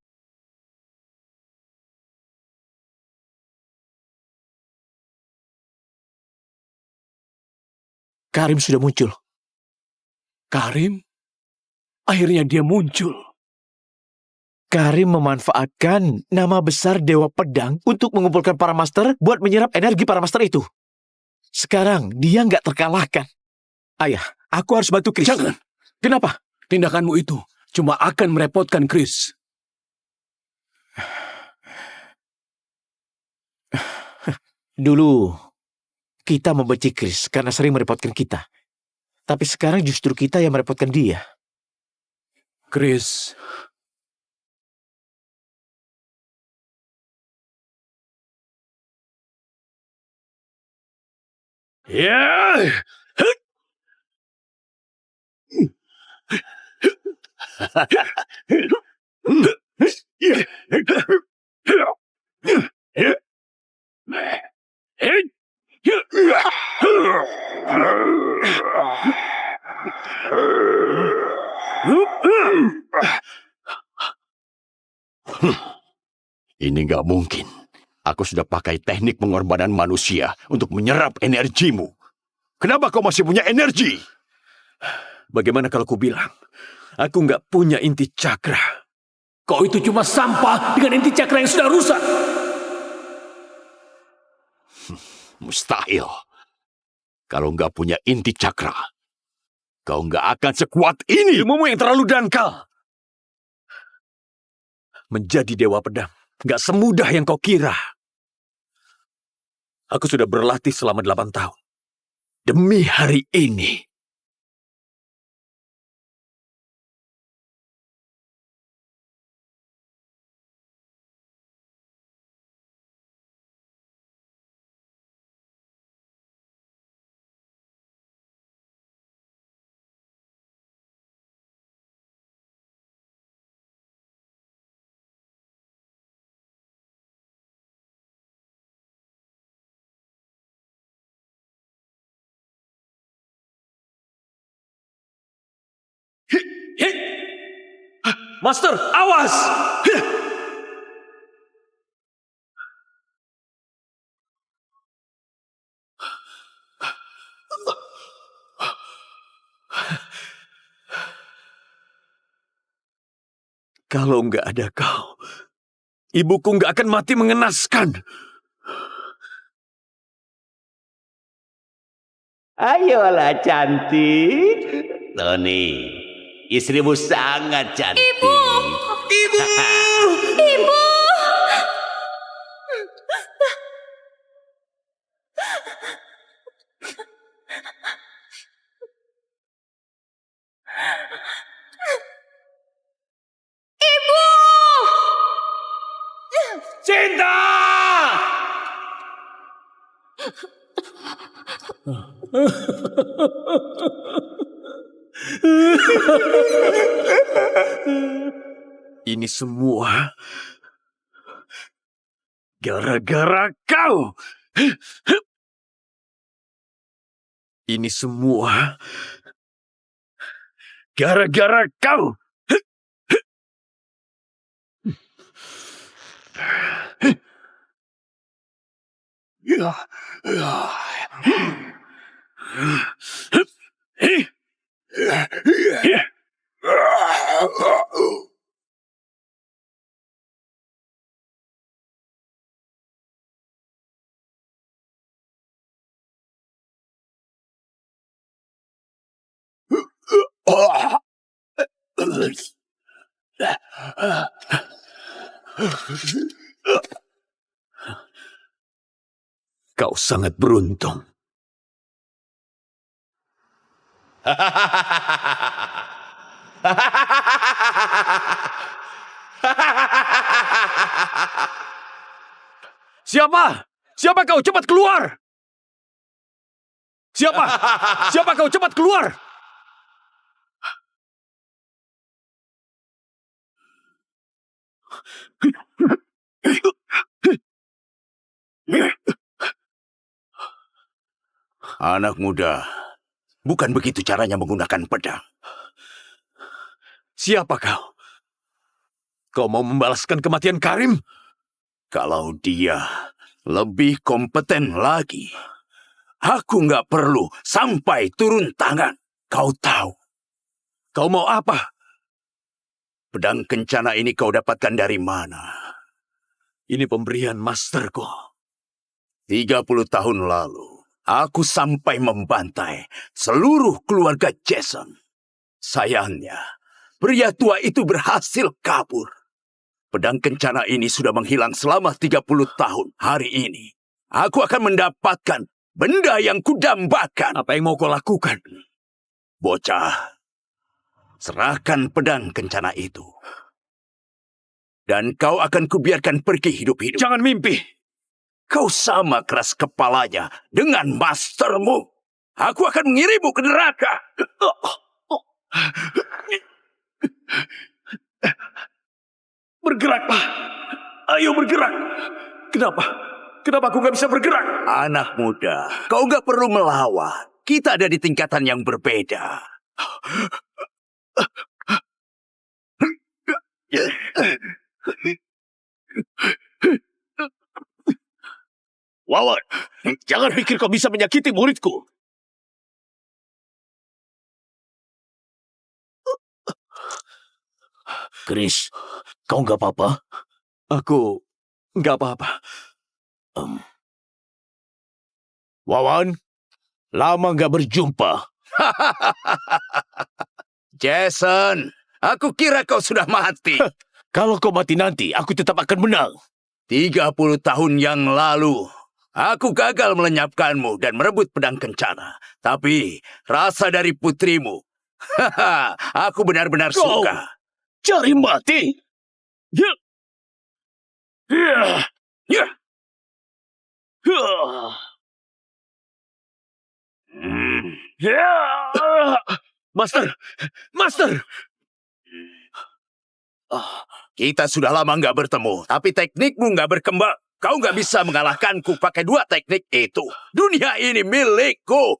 Karim sudah muncul. Karim? Akhirnya dia muncul. Karim memanfaatkan nama besar Dewa Pedang untuk mengumpulkan para master buat menyerap energi para master itu. Sekarang dia nggak terkalahkan. Ayah, aku harus bantu Chris. Jangan. Kenapa? Tindakanmu itu cuma akan merepotkan Chris. Dulu, kita membenci Chris karena sering merepotkan kita. Tapi sekarang justru kita yang merepotkan dia. Chris, Ya. Ini nggak mungkin. Aku sudah pakai teknik pengorbanan manusia untuk menyerap energimu. Kenapa kau masih punya energi? Bagaimana kalau ku bilang, aku nggak punya inti cakra. kau itu cuma sampah dengan inti cakra yang sudah rusak. Mustahil. Kalau nggak punya inti cakra, kau nggak akan sekuat ini. Ilmumu yang terlalu dangkal. Menjadi Dewa Pedang nggak semudah yang kau kira. Aku sudah berlatih selama 8 tahun. Demi hari ini. Master, awas! Kalau nggak ada kau, ibuku nggak akan mati mengenaskan. Ayolah cantik. Tony, istrimu sangat cantik. Ibu! Ibu! Cinta! Ini semua gara-gara kau. Ini semua gara-gara kau. Kau sangat beruntung. Siapa? Siapa kau? Cepat keluar! Siapa? Siapa kau? Cepat keluar! Anak muda, bukan begitu caranya menggunakan pedang. Siapa kau? Kau mau membalaskan kematian Karim? Kalau dia lebih kompeten lagi, aku nggak perlu sampai turun tangan. Kau tahu, Kau mau apa? pedang kencana ini kau dapatkan dari mana? Ini pemberian masterku. 30 tahun lalu, aku sampai membantai seluruh keluarga Jason. Sayangnya, pria tua itu berhasil kabur. Pedang kencana ini sudah menghilang selama 30 tahun. Hari ini, aku akan mendapatkan benda yang kudambakan. Apa yang mau kau lakukan? Bocah, serahkan pedang kencana itu. Dan kau akan kubiarkan pergi hidup-hidup. Jangan mimpi! Kau sama keras kepalanya dengan mastermu. Aku akan mengirimmu ke neraka. Bergeraklah! Ayo bergerak! Kenapa? Kenapa aku nggak bisa bergerak? Anak muda, kau nggak perlu melawan. Kita ada di tingkatan yang berbeda. Wawan, jangan pikir kau bisa menyakiti muridku. Chris, kau nggak apa-apa? Aku nggak apa-apa. Wawan, lama nggak berjumpa. Jason, aku kira kau sudah mati. Kalau kau mati nanti, aku tetap akan menang. 30 tahun yang lalu, aku gagal melenyapkanmu dan merebut pedang kencana. Tapi rasa dari putrimu, aku benar-benar Kau suka. cari mati? Ya. Ya. Ya. Ya. Master, Master. Kita sudah lama nggak bertemu, tapi teknikmu nggak berkembang. Kau nggak bisa mengalahkanku pakai dua teknik itu. Dunia ini milikku.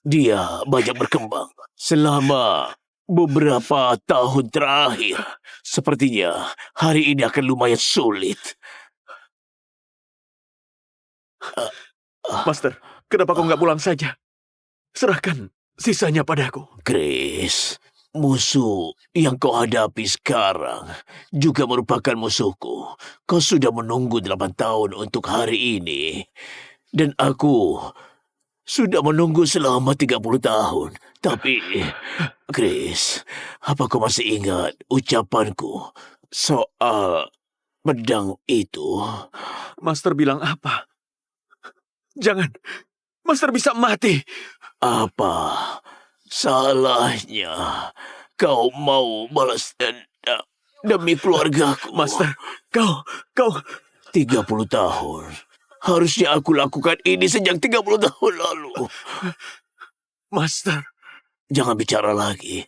Dia banyak berkembang selama beberapa tahun terakhir. Sepertinya hari ini akan lumayan sulit. Master, kenapa kau nggak pulang saja? Serahkan sisanya padaku. Chris, musuh yang kau hadapi sekarang juga merupakan musuhku. Kau sudah menunggu 8 tahun untuk hari ini. Dan aku sudah menunggu selama 30 tahun. Tapi, Chris, apa kau masih ingat ucapanku soal pedang itu? Master bilang apa? Jangan. Master bisa mati. Apa salahnya kau mau balas dendam demi keluargaku? Master, kau 30 tahun. Harusnya aku lakukan ini sejak 30 tahun lalu. Master, Jangan bicara lagi.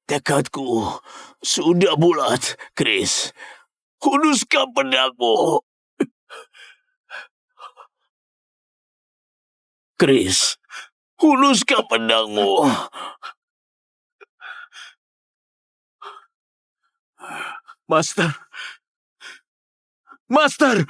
Tekadku sudah bulat, Chris. Kuduskan pedangmu. Chris, kuduskan pedangmu. Master. Master!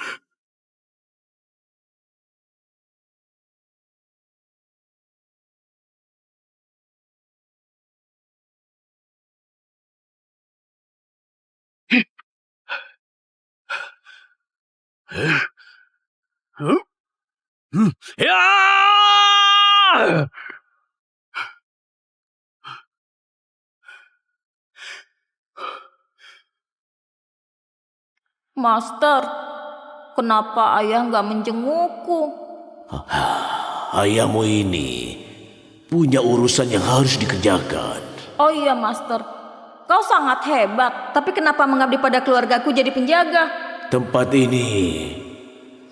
Ya! Master, kenapa ayah nggak menjengukku? Ayahmu ini punya urusan yang harus dikerjakan. Oh iya, Master. Kau sangat hebat, tapi kenapa mengabdi pada keluargaku jadi penjaga? Tempat ini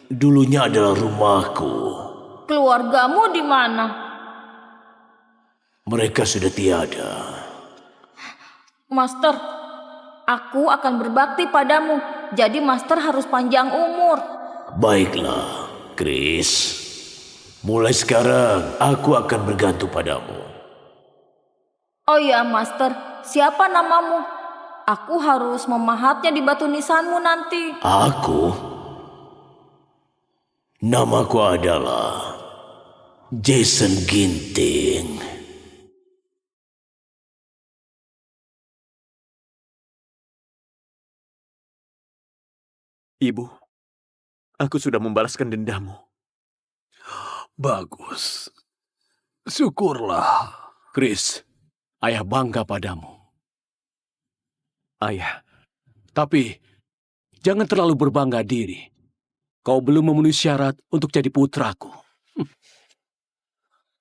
dulunya adalah rumahku. Keluargamu di mana? Mereka sudah tiada. Master, aku akan berbakti padamu. Jadi Master harus panjang umur. Baiklah, Chris. Mulai sekarang aku akan bergantung padamu. Oh iya, Master. Siapa namamu? Aku harus memahatnya di batu nisanmu nanti. Aku? Namaku adalah Jason Ginting. Ibu, aku sudah membalaskan dendammu. Bagus. Syukurlah. Chris, ayah bangga padamu. Ayah, Tapi, jangan terlalu berbangga diri. Kau belum memenuhi syarat untuk jadi putraku.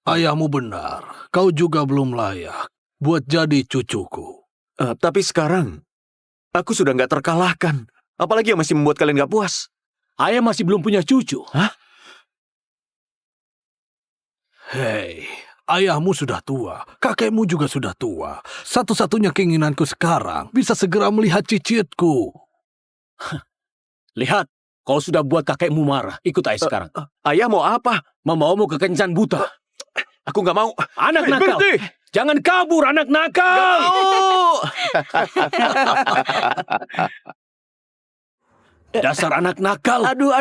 Ayahmu benar. Kau juga belum layak buat jadi cucuku. tapi sekarang aku sudah nggak terkalahkan. Apalagi yang masih membuat kalian nggak puas? Ayah masih belum punya cucu. Hah? Hei, ayahmu sudah tua. Kakekmu juga sudah tua. Satu-satunya keinginanku sekarang bisa segera melihat cicitku. Lihat, kau sudah buat kakekmu marah. Ikut ayah sekarang. Ayah mau apa? Membawamu ke kencan buta. Aku nggak mau. Anak Hei, nakal. berhenti! Jangan kabur, anak nakal. Dasar anak nakal. Aduh,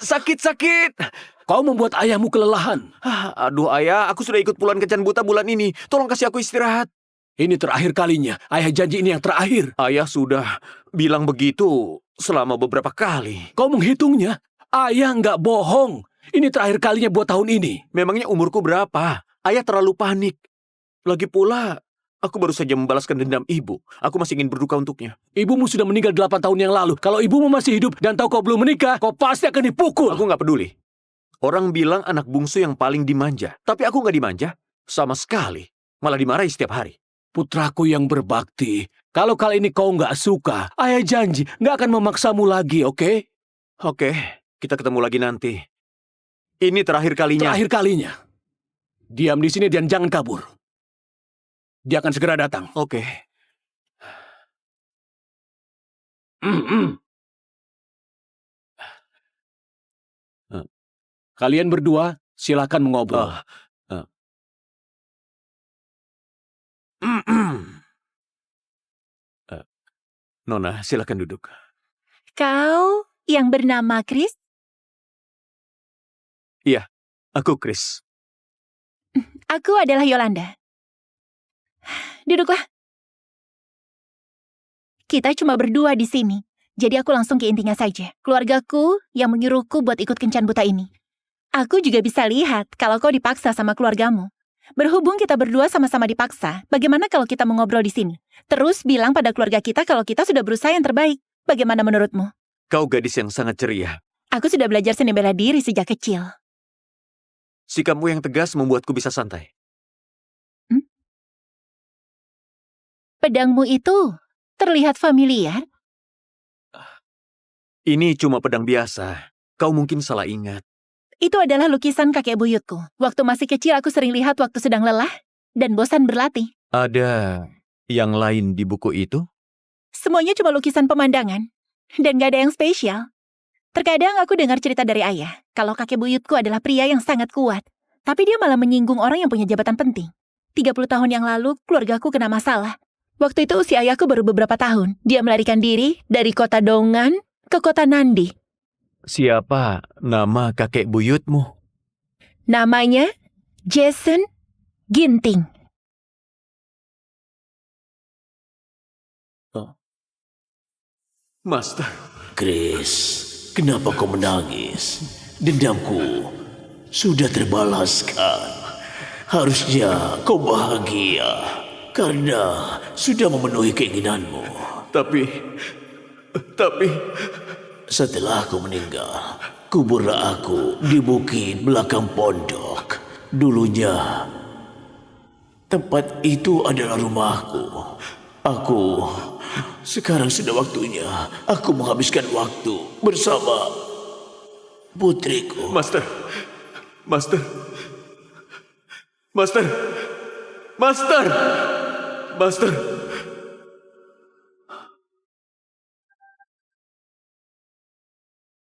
sakit. Kau membuat ayahmu kelelahan. Aduh ayah, aku sudah ikut puluhan kencan buta bulan ini. Tolong kasih aku istirahat. Ini terakhir kalinya. Ayah janji ini yang terakhir. Ayah sudah bilang begitu selama beberapa kali. Kau menghitungnya. Ayah nggak bohong. Ini terakhir kalinya buat tahun ini. Memangnya umurku berapa? Ayah terlalu panik. Lagi pula, aku baru saja membalaskan dendam ibu. Aku masih ingin berduka untuknya. Ibumu sudah meninggal 8 tahun yang lalu. Kalau ibumu masih hidup dan tahu kau belum menikah, kau pasti akan dipukul. Aku nggak peduli. Orang bilang anak bungsu yang paling dimanja. Tapi aku nggak dimanja. Sama sekali. Malah dimarahi setiap hari. Putraku yang berbakti. Kalau kali ini kau nggak suka, ayah janji nggak akan memaksamu lagi, oke? Oke, kita ketemu lagi nanti. Ini terakhir kalinya. Terakhir kalinya. Diam di sini dan jangan kabur. Dia akan segera datang. Oke. Kalian berdua silakan mengobrol. Nona, silakan duduk. Kau yang bernama Chris? Iya, aku Chris. Aku adalah Yolanda. Duduklah. Kita cuma berdua di sini. Jadi aku langsung ke intinya saja. Keluargaku yang menyuruhku buat ikut kencan buta ini. Aku juga bisa lihat kalau kau dipaksa sama keluargamu. Berhubung kita berdua sama-sama dipaksa, bagaimana kalau kita mengobrol di sini? Terus bilang pada keluarga kita kalau kita sudah berusaha yang terbaik. Bagaimana menurutmu? Kau gadis yang sangat ceria. Aku sudah belajar seni bela diri sejak kecil. Sikapmu yang tegas membuatku bisa santai. Pedangmu itu terlihat familiar. Ini cuma pedang biasa. Kau mungkin salah ingat. Itu adalah lukisan kakek buyutku. Waktu masih kecil aku sering lihat waktu sedang lelah dan bosan berlatih. Ada yang lain di buku itu? Semuanya cuma lukisan pemandangan. Dan gak ada yang spesial. Terkadang aku dengar cerita dari ayah, kalau kakek buyutku adalah pria yang sangat kuat. Tapi dia malah menyinggung orang yang punya jabatan penting. 30 tahun yang lalu, keluargaku kena masalah. Waktu itu usia ayahku baru beberapa tahun. Dia melarikan diri dari kota Dongan ke kota Nandi. Siapa nama kakek buyutmu? Namanya Jason Ginting. Master. Chris, kenapa kau menangis? Dendamku sudah terbalaskan. Harusnya kau bahagia karena sudah memenuhi keinginanmu. Tapi Setelah aku meninggal, kuburlah aku di bukit belakang pondok. Dulunya, tempat itu adalah rumahku. Sekarang sudah waktunya aku menghabiskan waktu bersama putriku. Master. Master. Master. Master. Master.